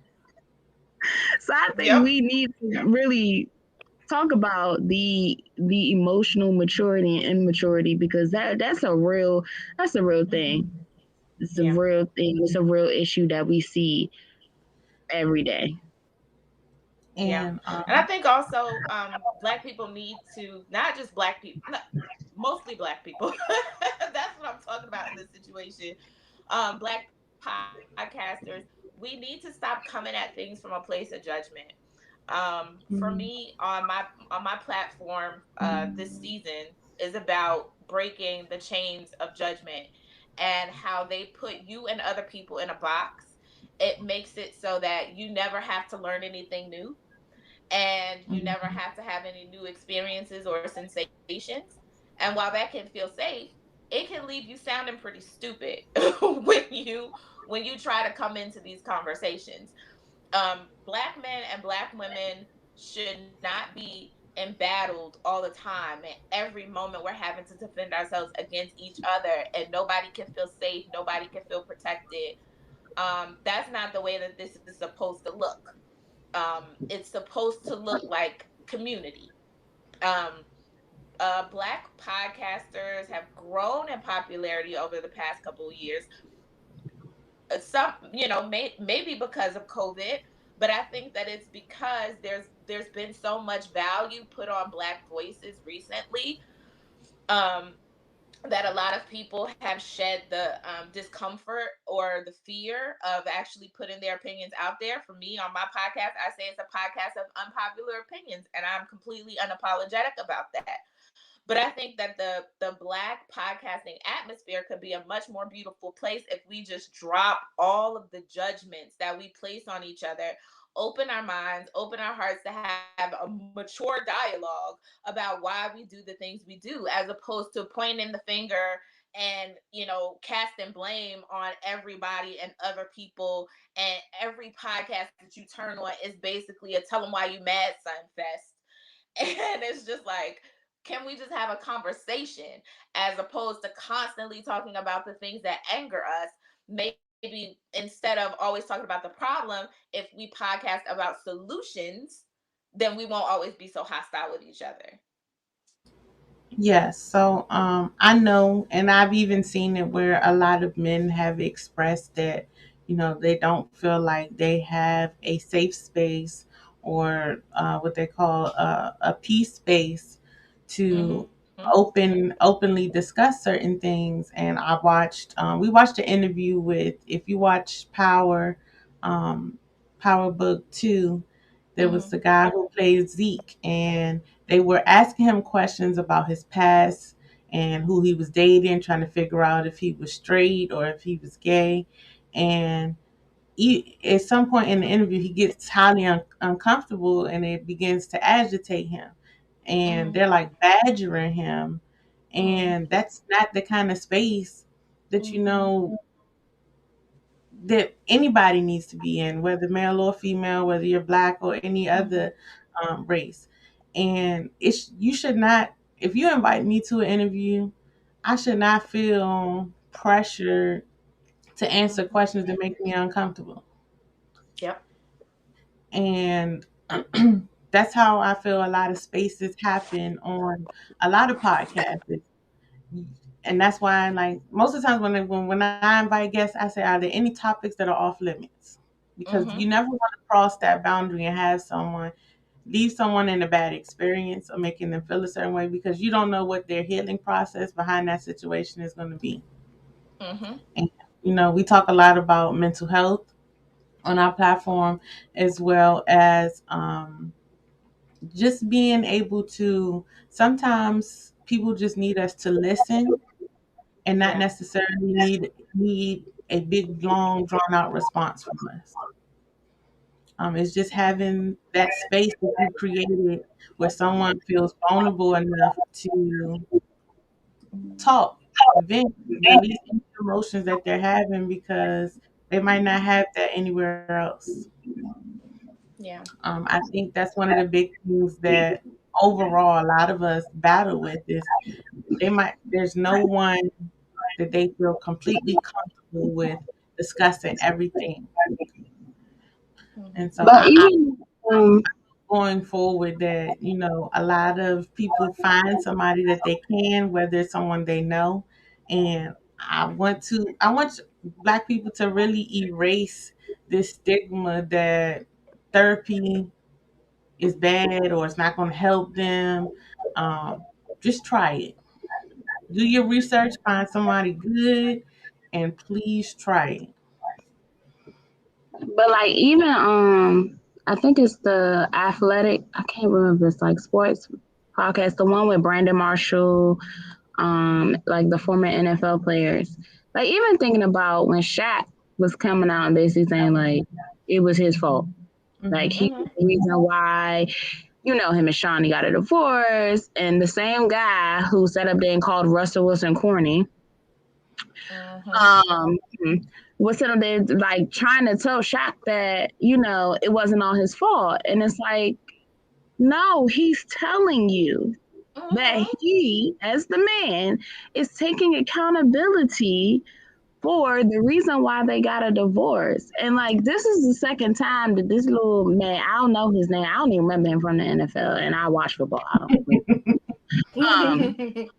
So I think Yep. we need to really talk about the emotional maturity and immaturity, because that's a real thing. It's a Yeah. real thing. It's a real issue that we see every day. Yeah. And And I think also Black people need to, not just Black people, mostly Black people. That's what I'm talking about in this situation. Black podcasters, we need to stop coming at things from a place of judgment. For me, on my platform, this season is about breaking the chains of judgment and how they put you and other people in a box. It makes it so that you never have to learn anything new, and you never have to have any new experiences or sensations. And while that can feel safe, it can leave you sounding pretty stupid when you try to come into these conversations. Black men and Black women should not be embattled all the time, and every moment we're having to defend ourselves against each other, and nobody can feel safe, nobody can feel protected. That's not the way that this is supposed to look. It's supposed to look like community. Um, Black podcasters have grown in popularity over the past couple of years. Some, maybe because of COVID, but I think that it's because there's been so much value put on Black voices recently. Um, that a lot of people have shed the discomfort or the fear of actually putting their opinions out there. For me, on my podcast, I say it's a podcast of unpopular opinions, and I'm completely unapologetic about that. But I think that the Black podcasting atmosphere could be a much more beautiful place if we just drop all of the judgments that we place on each other, open our minds, open our hearts to have a mature dialogue about why we do the things we do, as opposed to pointing the finger and, you know, casting blame on everybody and other people. And every podcast that you turn on is basically a tell them why you mad son fest. And it's just like, can we just have a conversation as opposed to constantly talking about the things that anger us? Maybe instead of always talking about the problem, if we podcast about solutions, then we won't always be so hostile with each other. Yes. So I know, and I've even seen it where a lot of men have expressed that, you know, they don't feel like they have a safe space or what they call a peace space to openly discuss certain things. And we watched an interview with, if you watch Power Book 2, there was the guy who played Zeke, and they were asking him questions about his past and who he was dating, trying to figure out if he was straight or if he was gay. And at some point in the interview, he gets highly uncomfortable, and it begins to agitate him. And they're like badgering him. And that's not the kind of space that, you know, that anybody needs to be in, whether male or female, whether you're black or any other race. And you should not, if you invite me to an interview, I should not feel pressured to answer questions that make me uncomfortable. Yep. And that's how I feel a lot of spaces happen on a lot of podcasts. And that's why, like, most of the times when I invite guests, I say, are there any topics that are off limits? Because you never want to cross that boundary and have leave someone in a bad experience or making them feel a certain way, because you don't know what their healing process behind that situation is going to be. And, you know, we talk a lot about mental health on our platform, as well as just being able to, sometimes people just need us to listen and not necessarily need a big, long, drawn out response from us. It's just having that space that you created where someone feels vulnerable enough to talk, vent, release any emotions that they're having, because they might not have that anywhere else. Yeah. I think that's one of the big things that overall a lot of us battle with is there's no one that they feel completely comfortable with discussing everything. And so But even going forward that, you know, a lot of people find somebody that they can, whether it's someone they know. And I want Black people to really erase this stigma that therapy is bad or it's not going to help them. Just try it. Do your research, find somebody good, and please try it. But like even I think it's the athletic, I can't remember, it's like sports podcast, the one with Brandon Marshall, like the former NFL players. Like even thinking about when Shaq was coming out and basically saying like it was his fault. Like he's the reason why, you know, him and Shawnee got a divorce, and the same guy who sat up there and called Russell Wilson corny. Was sitting there like trying to tell Shaq that, you know, it wasn't all his fault. And it's like, no, he's telling you that he, as the man, is taking accountability for the reason why they got a divorce. And like, this is the second time that this little man, I don't know his name, I don't even remember him from the NFL, and I watch football, I don't that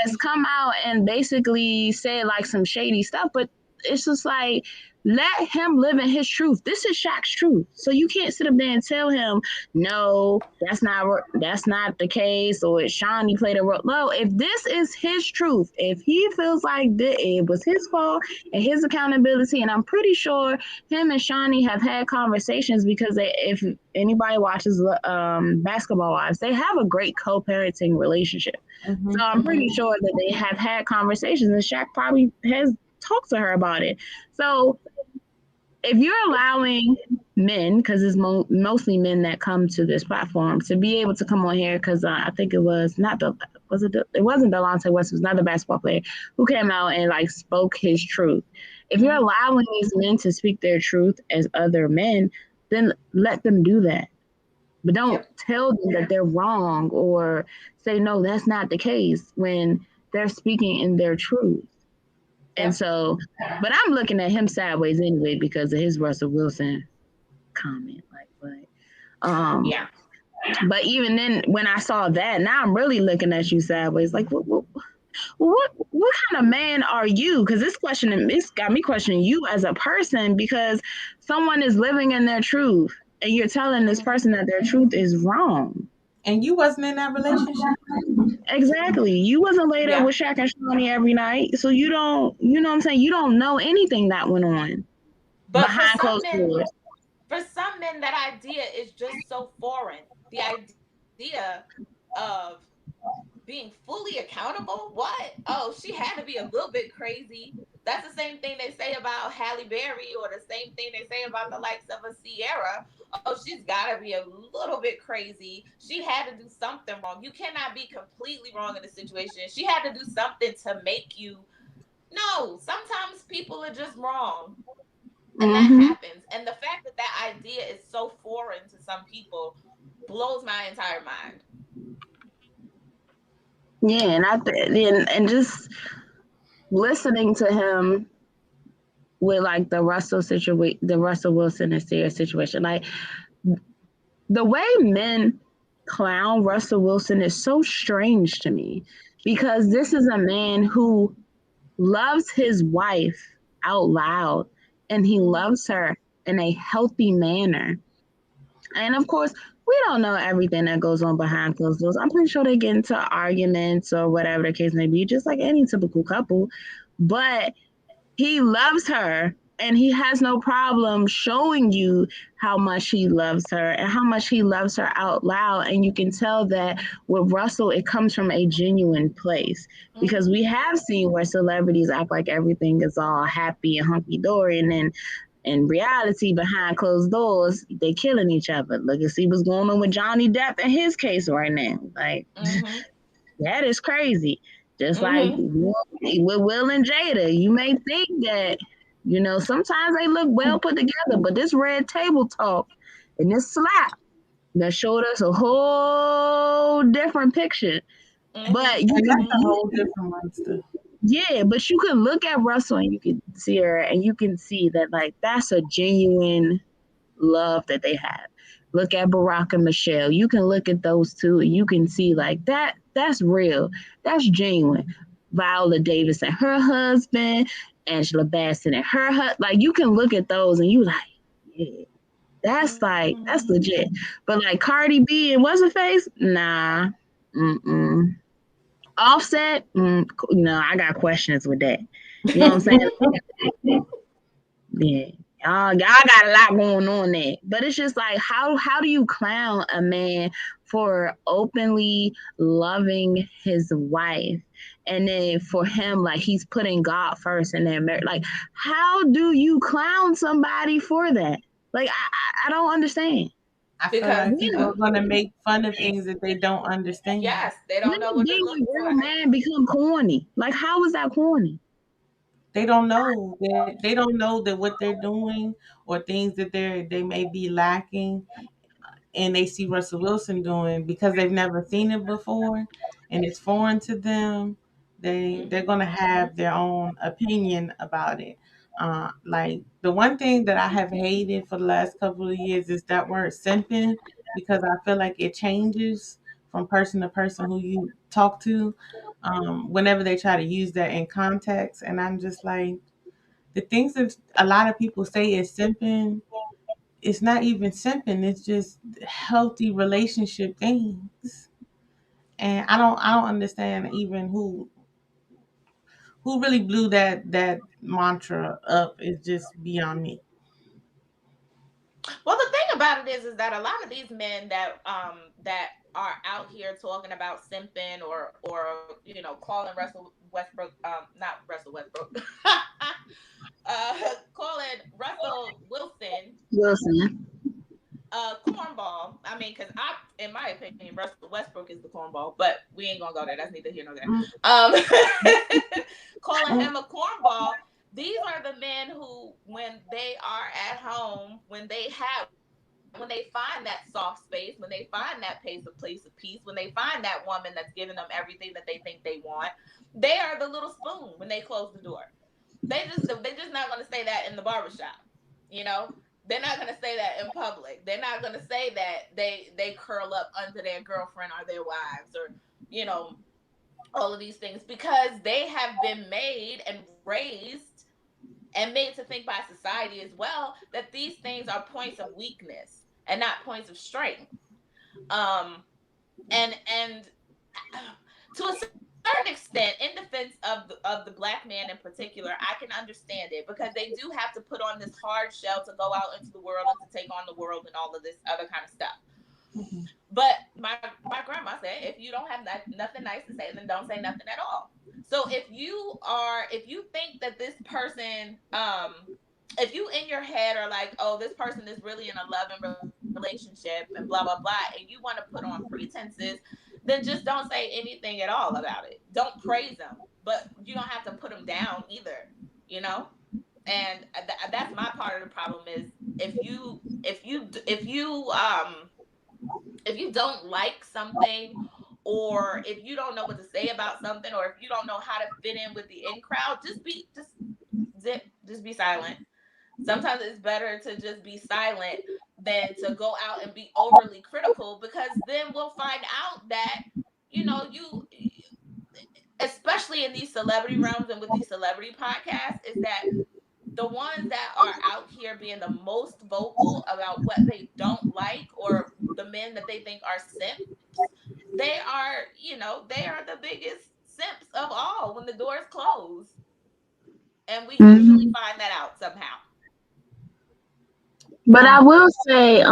has come out and basically said like some shady stuff, but it's just like, let him live in his truth. This is Shaq's truth. So you can't sit up there and tell him, no, that's not the case, or Shawnee played a role. No, if this is his truth, if he feels like it was his fault and his accountability, and I'm pretty sure him and Shawnee have had conversations, because if anybody watches Basketball Wives, they have a great co-parenting relationship. So I'm pretty sure that they have had conversations, and Shaq probably has talked to her about it. So if you're allowing men, because it's mostly men that come to this platform, to be able to come on here, because I think it was not the was it the, it wasn't Delonte West, it was another basketball player who came out and like spoke his truth. If you're allowing these men to speak their truth as other men, then let them do that. But don't tell them that they're wrong or say no, that's not the case when they're speaking in their truth. And so, but I'm looking at him sideways anyway because of his Russell Wilson comment. Yeah. But even then, when I saw that, now I'm really looking at you sideways. Like, what kind of man are you? Because it's got me questioning you as a person because someone is living in their truth, and you're telling this person that their truth is wrong. And you wasn't in that relationship. Exactly. You wasn't laid up with Shaq and Shawnee every night, so you don't. You know what I'm saying? You don't know anything that went on behind closed doors. For some men, that idea is just so foreign. The idea of being fully accountable? What? Oh, she had to be a little bit crazy. That's the same thing they say about Halle Berry, or the same thing they say about the likes of a Sierra. Oh, she's got to be a little bit crazy. She had to do something wrong. You cannot be completely wrong in a situation. She had to do something to make you. No, sometimes people are just wrong. And that happens. And the fact that that idea is so foreign to some people blows my entire mind. Yeah, and just listening to him with like the Russell Wilson and Sierra situation, like the way men clown Russell Wilson is so strange to me because this is a man who loves his wife out loud and he loves her in a healthy manner. And of course, we don't know everything that goes on behind closed doors. I'm pretty sure they get into arguments or whatever the case may be, just like any typical couple. But he loves her and he has no problem showing you how much he loves her and how much he loves her out loud. And you can tell that with Russell, it comes from a genuine place because we have seen where celebrities act like everything is all happy and hunky-dory, and then in reality, behind closed doors, they killing each other. Look and see what's going on with Johnny Depp in his case right now. Like, that is crazy. Just like with Will and Jada, you may think that, sometimes they look well put together, but this red table talk and this slap that showed us a whole different picture. But you got a whole different monster. Yeah, but you can look at Russell and you can see her and you can see that like that's a genuine love that they have. Look at Barack and Michelle. You can look at those two and you can see like that's real. That's genuine. Viola Davis and her husband, Angela Bassett and her husband. Like you can look at those and you like, yeah, that's legit. But like Cardi B and what's her face? Nah. Offset, I got questions with that. You know what I'm saying? Yeah. Y'all got a lot going on there. But it's just like, how do you clown a man for openly loving his wife? And then for him, like, he's putting God first and then marriage. Like, how do you clown somebody for that? Like, I don't understand. I feel like people are going to make fun of things that they don't understand. Yes, they don't know what it looks like. Real man become corny. Like, how is that corny? They don't know that what they're doing or things that they may be lacking, and they see Russell Wilson doing because they've never seen it before, and it's foreign to them. They're gonna have their own opinion about it. Like the one thing that I have hated for the last couple of years is that word simping, because I feel like it changes from person to person who you talk to. Whenever they try to use that in context, and I'm just like, the things that a lot of people say is simping, it's not even simping, it's just healthy relationship things. And I don't understand even who really blew that mantra up. Is just beyond me. Well, the thing about it is that a lot of these men that are out here talking about simping or calling Russell Westbrook, not Russell Westbrook, calling Russell Wilson Wilson. cornball. I mean, because in my opinion, Russell Westbrook is the cornball, but we ain't gonna go there. That's neither here nor there. Calling him a cornball. These are the men who, when they are at home, when they find that soft space, when they find that place of peace, when they find that woman that's giving them everything that they think they want, they are the little spoon when they close the door. They're just not gonna say that in the barbershop, you know. They're not gonna say that in public. They're not gonna say that they curl up under their girlfriend or their wives or, you know, all of these things, because they have been made and raised and made to think by society as well that these things are points of weakness and not points of strength. And to a certain extent, in defense of the black man in particular, I can understand it, because they do have to put on this hard shell to go out into the world and to take on the world and all of this other kind of stuff. Mm-hmm. But my grandma said, if you don't have nothing nice to say, then don't say nothing at all. So if you think that this person, if you in your head are like, oh, this person is really in a loving relationship and blah blah blah, and you want to put on pretenses, then just don't say anything at all about it. Don't praise them, but you don't have to put them down either, you know. And that's my part of the problem is if you don't like something, or if you don't know what to say about something, or if you don't know how to fit in with the in crowd, just be silent. Sometimes it's better to just be silent than to go out and be overly critical, because then we'll find out that, you know, you, especially in these celebrity realms and with these celebrity podcasts, is that the ones that are out here being the most vocal about what they don't like, or the men that they think are simps, they are the biggest simps of all when the doors close. And we usually find that out somehow. But I will say,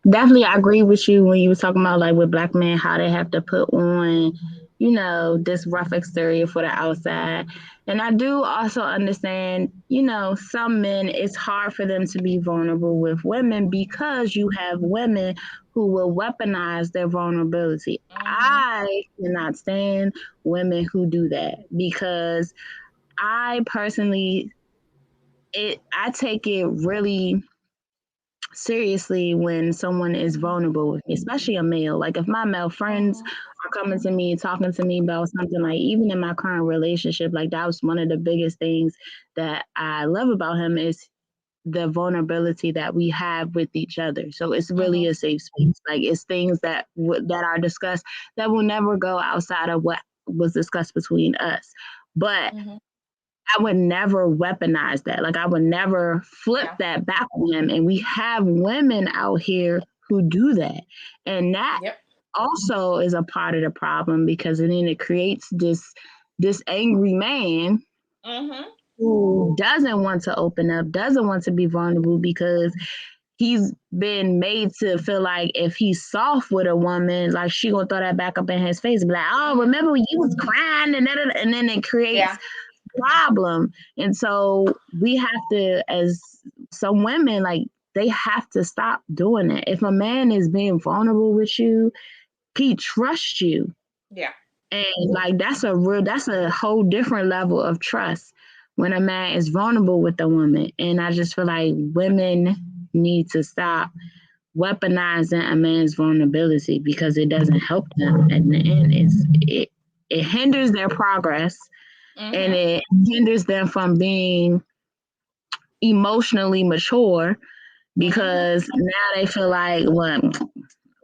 definitely I agree with you when you were talking about like with black men, how they have to put on, you know, this rough exterior for the outside. And I do also understand, you know, some men, it's hard for them to be vulnerable with women because you have women who will weaponize their vulnerability. I cannot stand women who do that, because I personally, I take it really seriously when someone is vulnerable with me, especially a male. Like if my male friends are coming to me, talking to me about something, like even in my current relationship, like that was one of the biggest things that I love about him is the vulnerability that we have with each other. So it's really a safe space. Like it's things that that are discussed that will never go outside of what was discussed between us. But I would never weaponize that. Like I would never flip that back on him. And we have women out here who do that. And that also is a part of the problem, because then it creates this angry man who doesn't want to open up, doesn't want to be vulnerable, because he's been made to feel like if he's soft with a woman, like she gonna throw that back up in his face and be like, oh, remember when you was crying, and then it creates problem. And so we have to, as some women, like they have to stop doing it. If a man is being vulnerable with you, he trusts you. Yeah. And like that's a whole different level of trust when a man is vulnerable with a woman. And I just feel like women need to stop weaponizing a man's vulnerability, because it doesn't help them. At the end, it hinders their progress. And it hinders them from being emotionally mature, because now they feel like, well,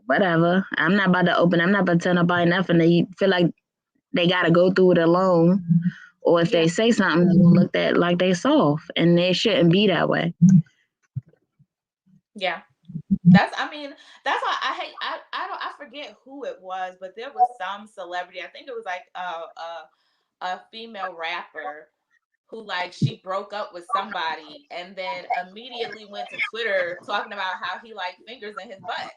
whatever. I'm not about to tell nobody nothing. They feel like they got to go through it alone. Or if they say something, they will look at like they soft, and they shouldn't be that way. Yeah. That's why I hate, I forget who it was, but there was some celebrity, I think it was like a female rapper who, like, she broke up with somebody and then immediately went to Twitter talking about how he liked fingers in his butt.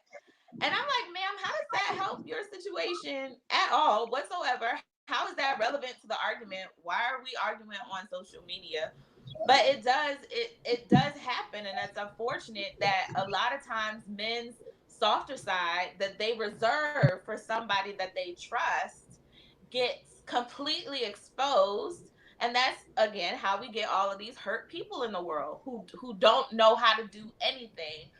And I'm like, ma'am, how does that help your situation at all whatsoever? How is that relevant to the argument? Why are we arguing on social media But it does happen, and it's unfortunate that a lot of times men's softer side that they reserve for somebody that they trust gets completely exposed. And that's again how we get all of these hurt people in the world who don't know how to do anything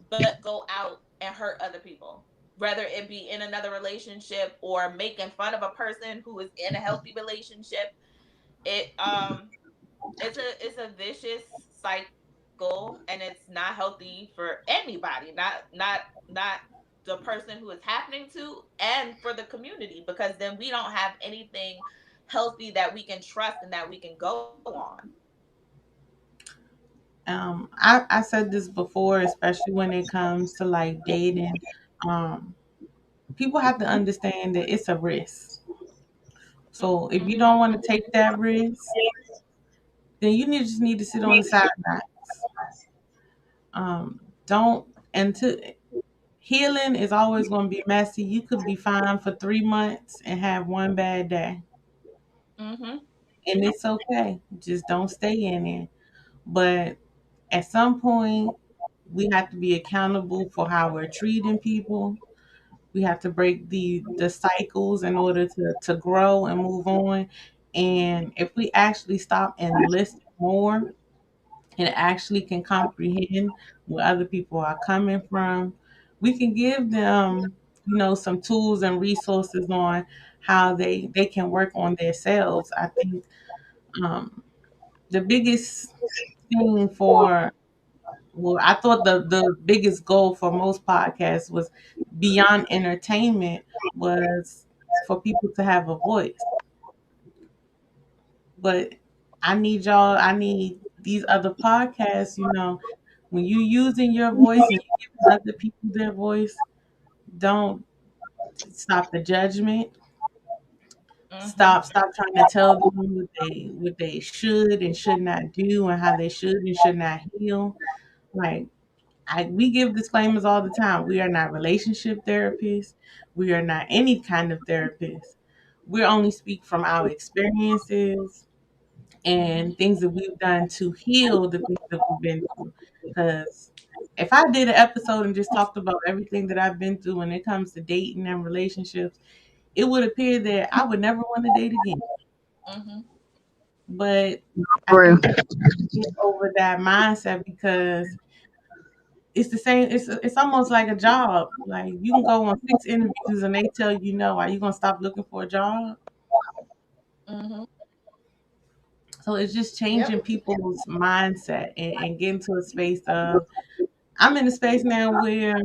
but go out and hurt other people, whether it be in another relationship or making fun of a person who is in a healthy relationship. It um it's a it's a vicious cycle, and it's not healthy for anybody, not the person who it's happening to, and for the community, because then we don't have anything healthy that we can trust and that we can go on. I said this before, especially when it comes to like dating. Um, People have to understand that it's a risk. So if you Mm-hmm. don't want to take that risk, then just need to sit on the sidelines. Don't and to Healing is always going to be messy. You could be fine for 3 months and have one bad day, Mm-hmm. and it's okay. Just don't stay in it. But at some point, we have to be accountable for how we're treating people. We have to break the cycles in order to grow and move on. And if we actually stop and listen more and actually can comprehend where other people are coming from, we can give them, some tools and resources on how they can work on themselves. I think um, the biggest thing for well, I thought the biggest goal for most podcasts was beyond entertainment was for people to have a voice. But I need these other podcasts, when you using your voice and you giving other people their voice, don't stop the judgment. Mm-hmm. Stop trying to tell them what they should and should not do and how they should and should not heal. Like we give disclaimers all the time. We are not relationship therapists. We are not any kind of therapist. We only speak from our experiences and things that we've done to heal the things that we've been through. Because if I did an episode and just talked about everything that I've been through when it comes to dating and relationships, it would appear that I would never want to date again. Mm-hmm. But I For real. think we get over that mindset because it's the same. It's almost like a job. Like you can go on 6 interviews and they tell you no. Are you gonna stop looking for a job? Mm-hmm. So it's just Yep. changing people's mindset and getting to a space of I'm in a space now where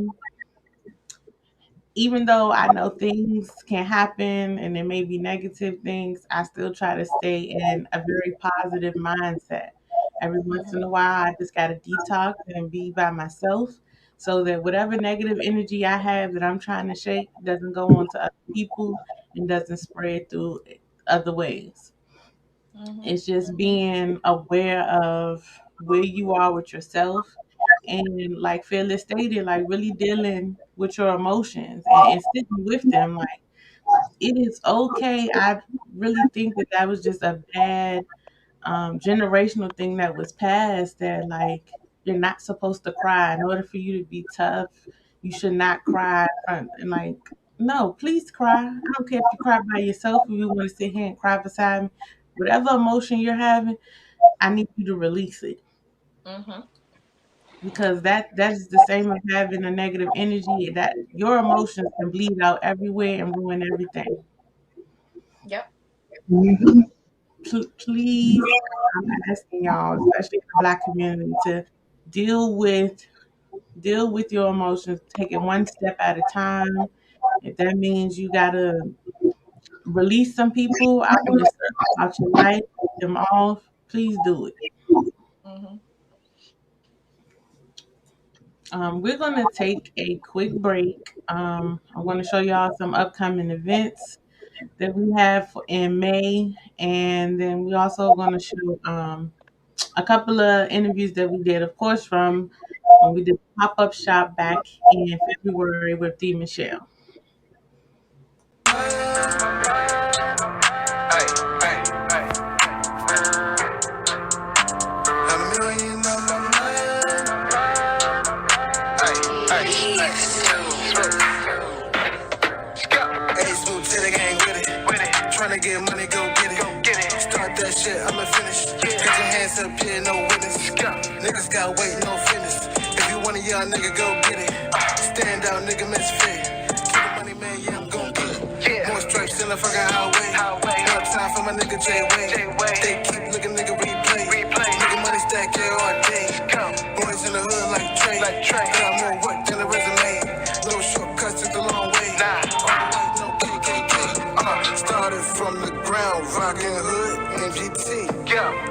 even though I know things can happen and there may be negative things, I still try to stay in a very positive mindset. Every once in Mm-hmm. a while, I just got to detox and be by myself so that whatever negative energy I have that I'm trying to shake doesn't go on to other people and doesn't spread through other ways. Mm-hmm. It's just being aware of where you are with yourself and like Phyllis stated, like really dealing with your emotions and sticking with them. Like it is okay. I really think that that was just a bad generational thing that was passed that like you're not supposed to cry. In order for you to be tough, you should not cry. And like, no, please cry. I don't care if you cry by yourself, if you want to sit here and cry beside me. Whatever emotion you're having, I need you to release it Mm-hmm. because that is the same as having a negative energy. That your emotions can bleed out everywhere and ruin everything. Yep. Please, I'm asking y'all, especially the Black community, to deal with deal with your emotions. Take it one step at a time. If that means you gotta release some people out your life, cut them off, please do it. Mm-hmm. We're gonna take a quick break. I'm gonna show y'all some upcoming events that we have in May, and then we also gonna show a couple of interviews that we did, of course, from when we did pop up shop back in February with Dee Michelle. Hey, smooth to the gang with it. Tryna get money, go get it. Start that shit, I'ma finish. Get your hands up here, no witness. Niggas got weight, no fitness. If you want a young nigga, go get it. Stand out, nigga, misfit. Keep the money, man, yeah, I'm gon' get it. More stripes in the fucking highway. No time for my nigga J-Way. They keep looking, nigga, replay. Nigga, money stack, yeah, all day. Boys in the hood like Trey. Got more work than a resume. No shortcuts, took the long way. No KKK. Started from the ground, rockin' hood, MGT.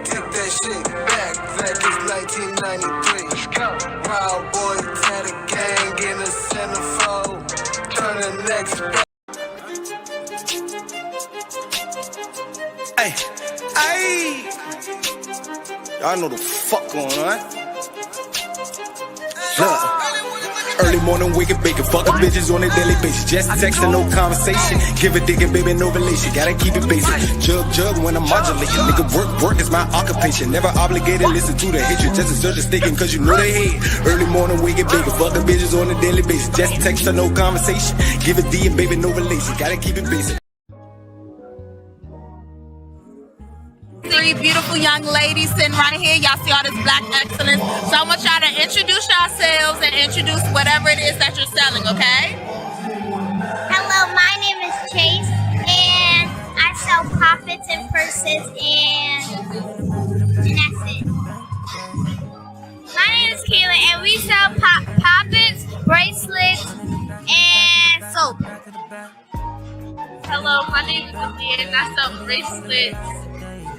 Take that shit back like it's 1993. Wild boy, had a gang in the centerfold. Turn the next back. Hey, y'all know the fuck going on. Look. Early morning, waking, baking, fucking bitches on a daily basis. Just texting, no conversation. Give a dick and baby, no relation. Gotta keep it basic. Jug when I'm modulating. Nigga, work is my occupation. Never obligated, listen to the hatred. Just a search sticking, cause you know they hate. Early morning, waking, baking, fucking bitches on a daily basis. Just texting, no conversation. Give a D and baby, no relation. Gotta keep it basic. Three beautiful young ladies sitting right here. Y'all see all this black excellence. So I want y'all to introduce yourselves and introduce whatever it is that you're selling, okay? Hello, my name is Charice, and I sell poppets and purses, and that's it. My name is Kayla, and we sell poppets, bracelets, and soap. Hello, my name is Olivia, and I sell bracelets,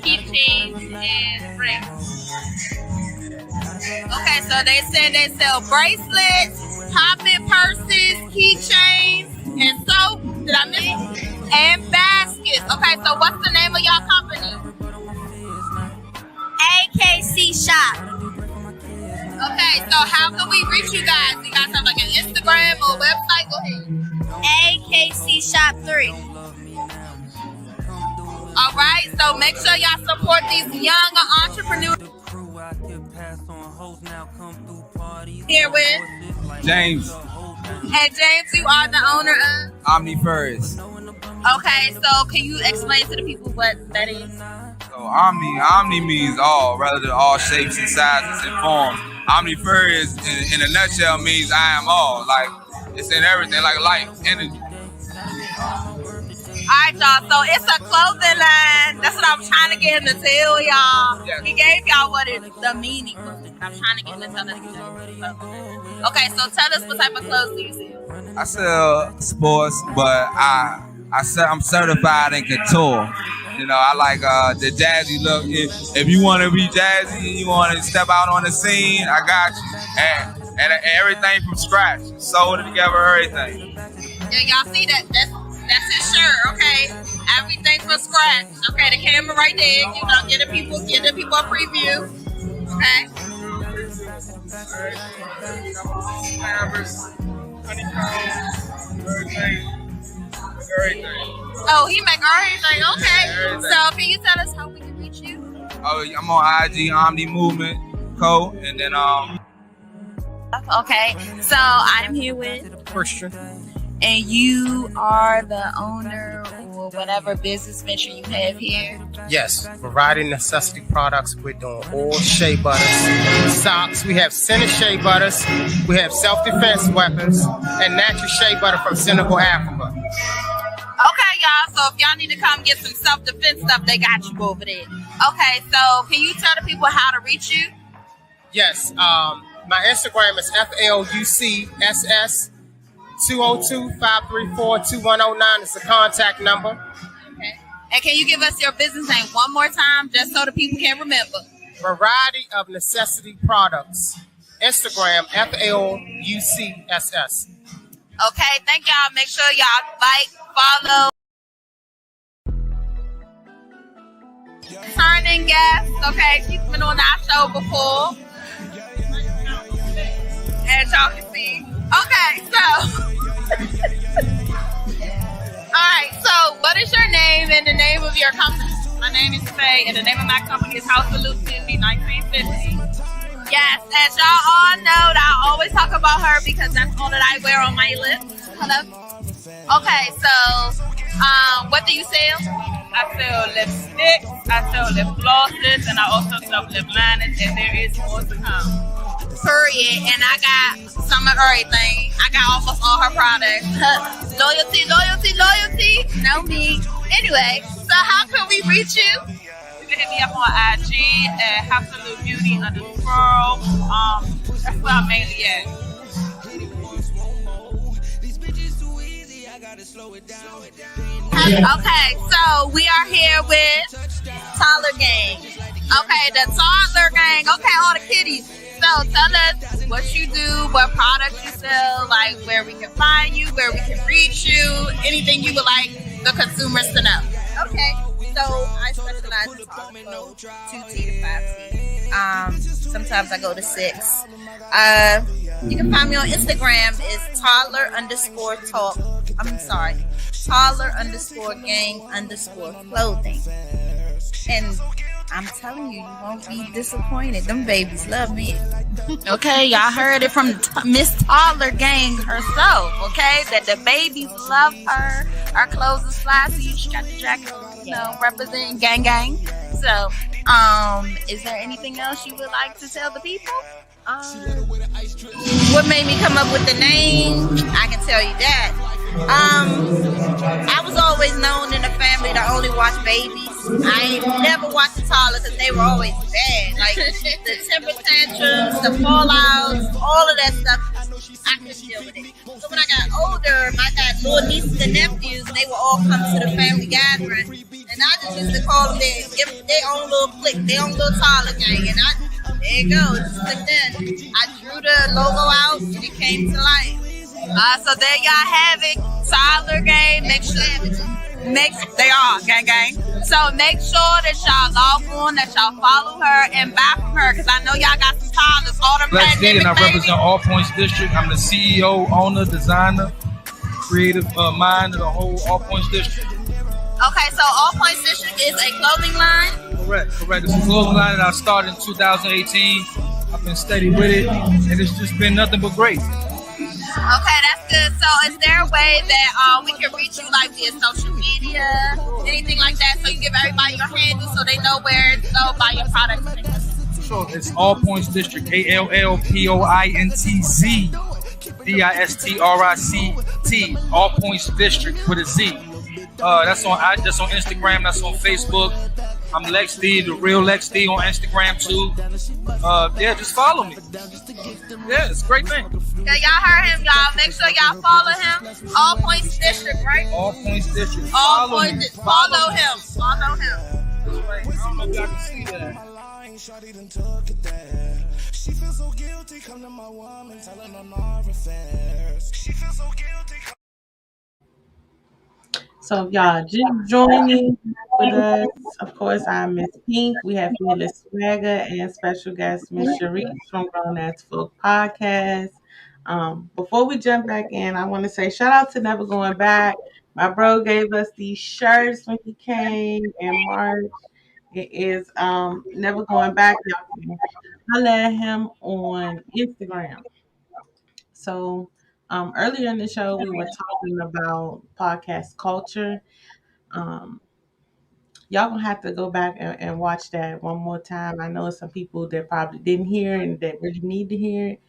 keychains, and rings. Okay, so they said they sell bracelets, poppet purses, keychains, and soap. Did I miss it? And baskets. Okay, so what's the name of y'all company? AKC Shop. Okay, so how can we reach you guys? You guys have like an Instagram or website? Go ahead. AKC Shop 3. All right, so make sure y'all support these young entrepreneurs. Here with James. And James, you are the owner of Omnifurs. Okay, so can you explain to the people what that is? So Omni means all, rather than all shapes and sizes and forms. Omnifurs in a nutshell means I am all. Like it's in everything, like life, energy. Alright, y'all, so it's a clothing line. That's what I'm trying to get him to tell y'all. Yes. He gave y'all what the meaning was. I'm trying to get him to tell us. Okay, so tell us what type of clothes do you sell? I sell sports, but I'm certified in couture. You know, I like the jazzy look. If you want to be jazzy and you want to step out on the scene, I got you. And everything from scratch. Sold it together, everything. Yeah, y'all see that? That's his shirt, okay? Everything from scratch. Okay, the camera right there. You know, give the people a preview. Okay. Oh, he make everything. Okay. So can you tell us how we can reach you? Oh, I'm on IG, Omni Movement Co. And then Okay, so I'm here with Christian. And you are the owner or whatever business venture you have here? Yes, variety necessity products. We're doing all shea butters, socks. We have Senna shea butters. We have self-defense weapons and natural shea butter from Senegal, Africa. Okay, y'all. So if y'all need to come get some self-defense stuff, they got you over there. Okay, so can you tell the people how to reach you? Yes, my Instagram is FLUCSS. 202-534-2109 is the contact number. Okay. And can you give us your business name one more time, just so the people can remember? Variety of Necessity Products. Instagram, FLUCSS. Okay, thank y'all. Make sure y'all like, follow. Turning guest. Okay, she's been on our show before. As y'all can see. Okay, so alright, so what is your name and the name of your company? My name is Faye, and the name of my company is House of Luke 1950. Yes, as y'all all know, I always talk about her because that's all that I wear on my lips. Hello. Okay, so what do you sell? I sell lipsticks, I sell lip glosses, and I also sell lip liners, and there is more to come. Period. And I got some of everything. I got almost all her products. Loyalty. Know me. Anyway, so how can we reach you? You can hit me up on IG at absolutebeauty_. That's where I'm mainly at. Okay, so we are here with Toddler Gang. Okay, the Toddler Gang. Okay, all the kiddies. So tell us what you do, what products you sell, like where we can find you, where we can reach you, anything you would like the consumers to know. Okay, so I specialize in toddler clothes, 2T to 5T. Sometimes I go to 6. You can find me on Instagram. It's toddler_talk. I'm sorry. toddler_gang_clothing. And I'm telling you, you won't be disappointed. Them babies love me. Okay, y'all heard it from Miss Toddler Gang herself. Okay, that the babies love her. Our clothes is fly, so you just got the jacket, representing gang. So, is there anything else you would like to tell the people? What made me come up with the name? I can tell you that. I was always known in the family to only watch babies. I ain't never watched the toddler because they were always bad. Like the temper tantrums, the fallouts, all of that stuff. I couldn't deal with it. So when I got older, I got little nieces and nephews, and they would all come to the family gathering. And I just used to call them their own little clique, their own little toddler gang. And there you go. Just like that. I drew the logo out, and it came to life. So there y'all have it. Toddler Gang. They are gang. So make sure that y'all log on, that y'all follow her and buy from her, because I know y'all got some toddlers. All them Black D, and I represent All Points District. I'm the CEO, owner, designer, creative mind of the whole All Points District. Okay, so All Points District is a clothing line? Correct. It's a clothing line that I started in 2018. I've been steady with it, and it's just been nothing but great. Okay, that's good. So is there a way that we can reach you, like via social media, anything like that, so you give everybody your handle so they know where to go buy your products? Sure, it's All Points District, ALLPOINTZ DISTRICT, All Points District with a Z. That's on Instagram, that's on Facebook. I'm Lex D, the real Lex D on Instagram too. Just follow me. Yeah, it's a great thing. Yeah, y'all heard him, y'all. Make sure y'all follow him. All Points District, right? All Points District. Follow him. Follow him. I don't know if y'all can see that. She feels so guilty, come to my woman, telling her no affairs. She feels so guilty. So y'all just joining with us. Of course, I'm Miss Pink. We have Fearless Swagger and special guest Miss Charice from Grown Ass Folk Podcast. Before we jump back in, I want to say shout out to Never Going Back. My bro gave us these shirts when he came in March. It is Never Going Back. Y'all can holler at him on Instagram. So earlier in the show, we were talking about podcast culture. Y'all gonna have to go back and watch that one more time. I know some people that probably didn't hear it and that really need to hear it.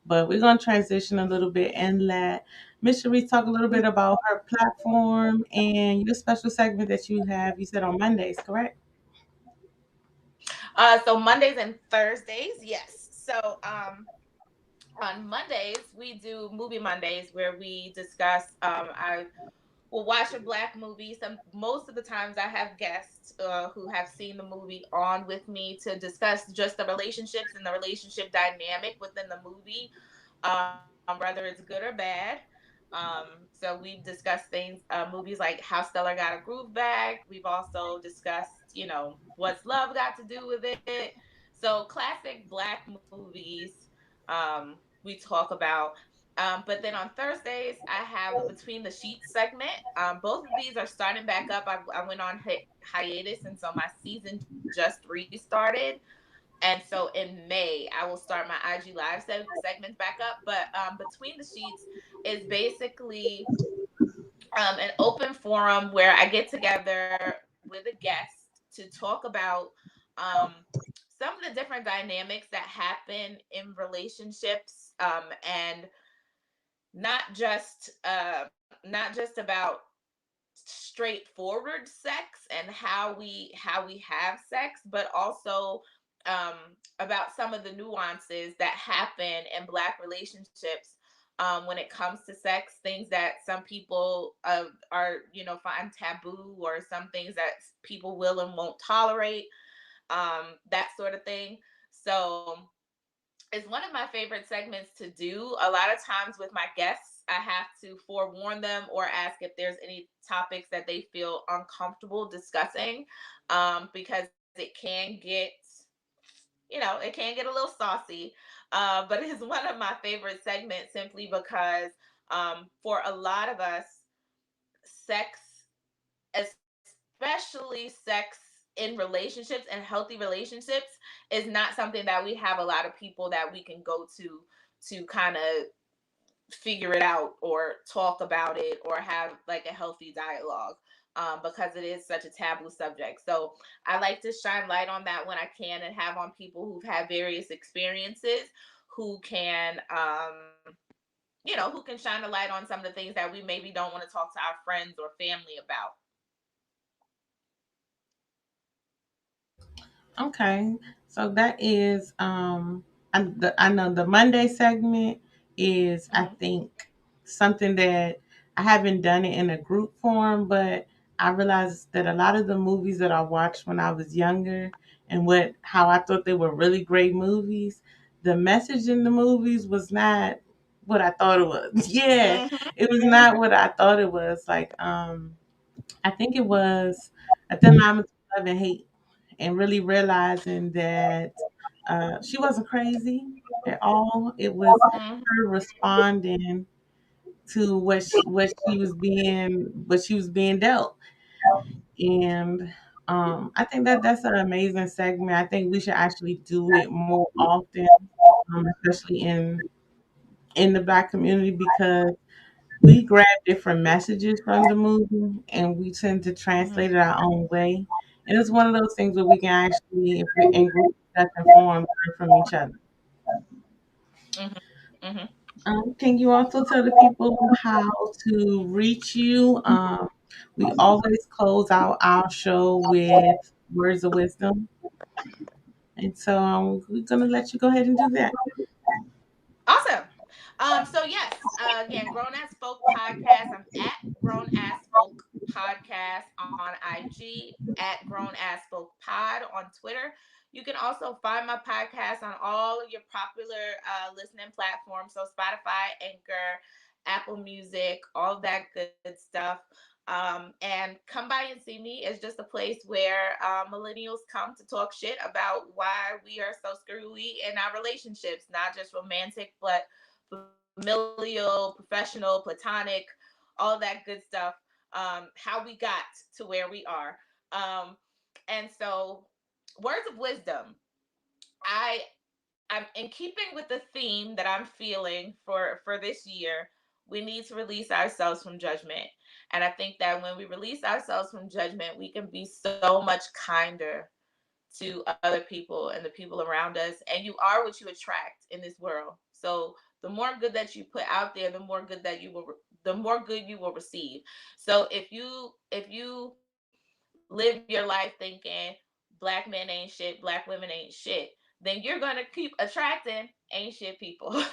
But we're gonna transition a little bit and let Miss Charice talk a little bit about her platform and your special segment that you have. You said on Mondays, correct? So Mondays and Thursdays, yes. So on Mondays we do Movie Mondays, where we discuss. I will watch a Black movie. Most of the times I have guests who have seen the movie on with me to discuss just the relationships and the relationship dynamic within the movie, whether it's good or bad. So we've discussed things, movies like How Stella Got a Groove Back. We've also discussed, What's Love Got to Do with It. So classic Black movies we talk about. But then on Thursdays, I have a Between the Sheets segment. Both of these are starting back up. I went on hiatus, and so my season just restarted. And so in May, I will start my IG Live segments back up. But Between the Sheets is basically an open forum where I get together with a guest to talk about some of the different dynamics that happen in relationships, and not just about straightforward sex and how we have sex, but also about some of the nuances that happen in Black relationships when it comes to sex, things that some people are find taboo, or some things that people will and won't tolerate, that sort of thing. So it's one of my favorite segments to do. A lot of times with my guests, I have to forewarn them or ask if there's any topics that they feel uncomfortable discussing, because it can get, it can get a little saucy. But it's one of my favorite segments simply because for a lot of us, sex, especially sex in relationships and healthy relationships, is not something that we have a lot of people that we can go to kind of figure it out or talk about it or have like a healthy dialogue, because it is such a taboo subject. So I like to shine light on that when I can, and have on people who've had various experiences who can who can shine a light on some of the things that we maybe don't want to talk to our friends or family about. Okay, so that is I know the Monday segment is, I think, something that I haven't done it in a group form, but I realized that a lot of the movies that I watched when I was younger and how I thought they were really great movies, the message in the movies was not what I thought it was. Yeah, it was not what I thought it was. Like I think it was A Thin Line Between Love and Hate, and really realizing that she wasn't crazy at all. It was her responding to what she was being dealt. And I think that that's an amazing segment. I think we should actually do it more often, especially in the Black community, because we grab different messages from the movie and we tend to translate it our own way. And it's one of those things where we can actually, if we're in group discussion form, learn from each other. Can you also tell the people how to reach you? We always close out our show with words of wisdom. And so we're going to let you go ahead and do that. Awesome. So yes, again, Grown Ass Folk Podcast. I'm at Grown Ass Folk Podcast on IG, at Grown Ass Folk Pod on Twitter. You can also find my podcast on all of your popular listening platforms. So Spotify, Anchor, Apple Music, all that good stuff. And come by and see me. It's just a place where millennials come to talk shit about why we are so screwy in our relationships, not just romantic, but familial, professional, platonic, all that good stuff. How we got to where we are. And so, words of wisdom. I'm in keeping with the theme that I'm feeling for this year. We need to release ourselves from judgment. And I think that when we release ourselves from judgment, we can be so much kinder to other people and the people around us. And you are what you attract in this world. So the more good that you put out there, the more good you will receive. So if you live your life thinking Black men ain't shit, Black women ain't shit, then you're going to keep attracting ain't shit people.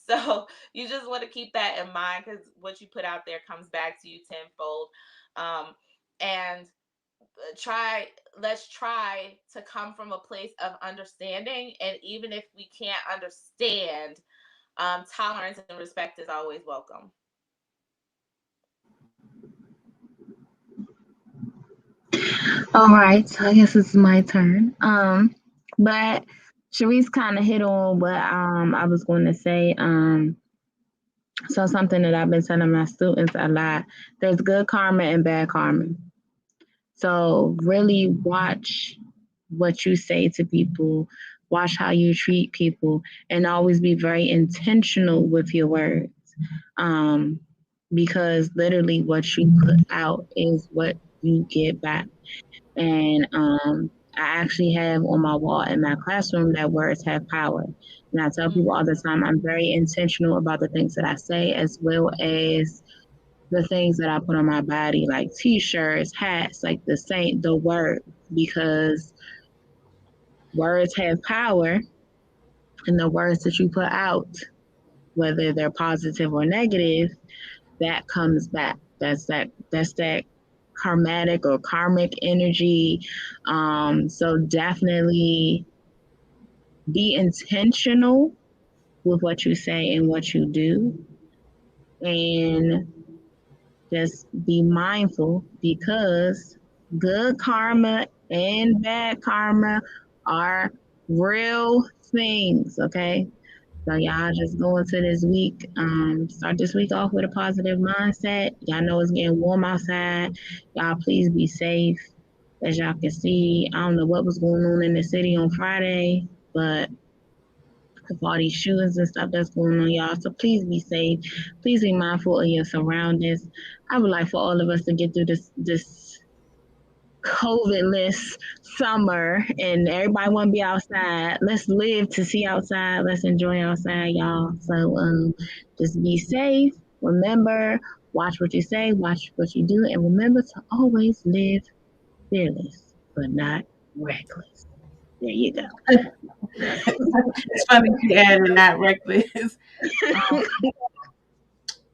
So you just want to keep that in mind, because what you put out there comes back to you tenfold. And let's try to come from a place of understanding. And even if we can't understand, tolerance and respect is always welcome. All right, so I guess it's my turn. But Charice kind of hit on what I was going to say. So something that I've been telling my students a lot: there's good karma and bad karma. So really watch what you say to people. watch how you treat people, and always be very intentional with your words. Because literally what you put out is what you get back. And I actually have on my wall in my classroom that words have power. And I tell people all the time, I'm very intentional about the things that I say, as well as the things that I put on my body, like t-shirts, hats, like the word, because words have power, and the words that you put out, whether they're positive or negative, that comes back. That's that karmatic or karmic energy. So definitely be intentional with what you say and what you do, and just be mindful, because good karma and bad karma are real things, okay? So y'all just go into this week, start this week off with a positive mindset. Y'all know it's getting warm outside. Y'all please be safe. As y'all can see, I don't know what was going on in the city on Friday, but with all these shootings and stuff that's going on, y'all. So please be safe. Please be mindful of your surroundings. I would like for all of us to get through this COVID-less summer, and everybody want to be outside. Let's live to see outside. Let's enjoy outside, y'all. So just be safe. Remember, watch what you say, watch what you do, and remember to always live fearless, but not reckless. There you go. It's funny you added not reckless.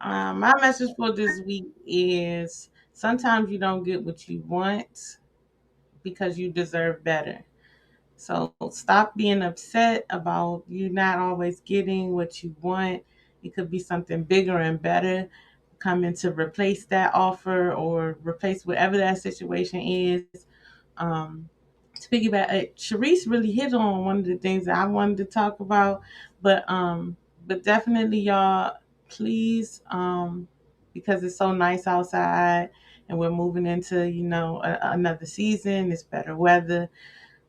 My message for this week is sometimes you don't get what you want because you deserve better. So stop being upset about you not always getting what you want. It could be something bigger and better coming to replace that offer or replace whatever that situation is. To piggyback, Charice really hit on one of the things that I wanted to talk about, but definitely y'all, please, because it's so nice outside and we're moving into another season. It's better weather.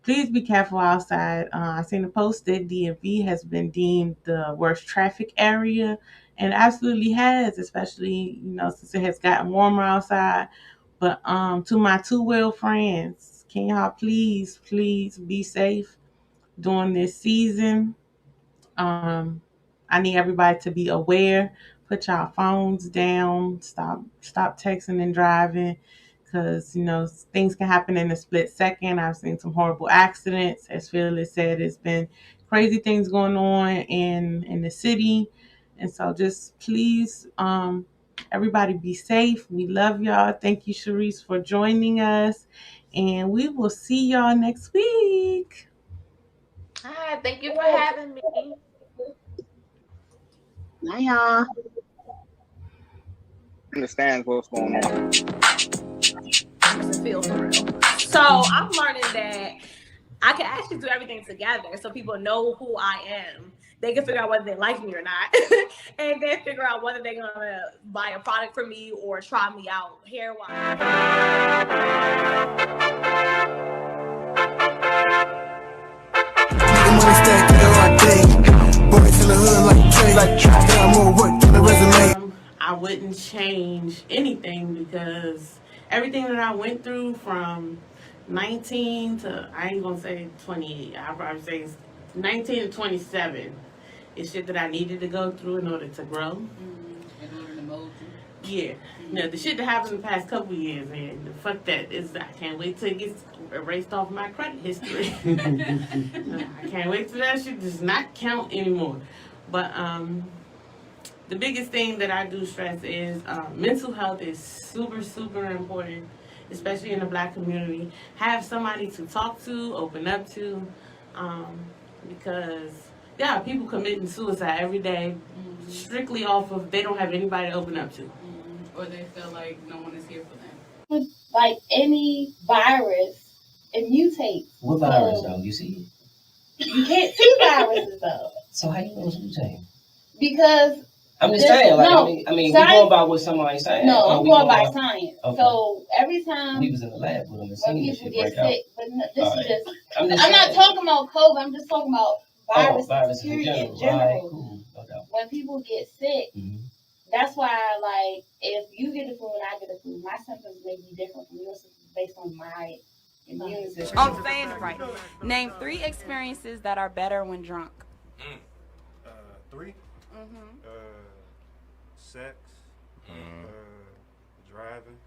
Please be careful outside. I seen a post that DMV has been deemed the worst traffic area, and absolutely has, especially since it has gotten warmer outside. But to my two-wheel friends, can y'all please be safe during this season? I need everybody to be aware. Put y'all phones down. Stop texting and driving, because things can happen in a split second. I've seen some horrible accidents. As Phyllis said, it's been crazy things going on in the city, and so just please, everybody be safe. We love y'all. Thank you, Charice, for joining us, and we will see y'all next week. Hi, thank you for having me. Bye, y'all. Understands what's going on. Feel for real. So I'm learning that I can actually do everything together, so people know who I am. They can figure out whether they like me or not, and then figure out whether they're gonna buy a product from me or try me out hair-wise. I wouldn't change anything, because everything that I went through from 19 to, I ain't gonna say 28, I'll probably say 19 to 27 is shit that I needed to go through in order to grow. In order to mold you. Yeah. Now, the shit that happened in the past couple years, man, fuck that. I can't wait till it gets erased off my credit history. I can't wait till that shit does not count anymore. But the biggest thing that I do stress is mental health is super, super important, especially in the Black community. Have somebody to talk to, open up to, because there are people committing suicide every day strictly off of they don't have anybody to open up to. Or they feel like no one is here for them. Like any virus, it mutates. What virus, though? You see it? You can't see viruses, though. So how you know it's mutating? Because I'm just saying, like, I mean, we going by what somebody's saying. No, I'm going by science. Okay. So every time we was in the lab with them and when seen people shit get break sick, out. but this is just. I'm saying. not talking about COVID. I'm just talking about Viruses period in in general. general. Right, cool. No doubt. When people get sick, that's why, like, if you get the flu and I get the flu, my symptoms may be different from your symptoms based on my immune system. I'm saying it right. Name 3 experiences that are better when drunk. 3? Sex. Driving.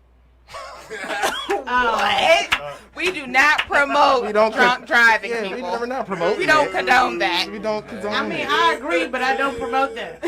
What? We do not promote drunk driving, people. We never not promote. We don't condone that. We don't condone I mean, I agree, but I don't promote that.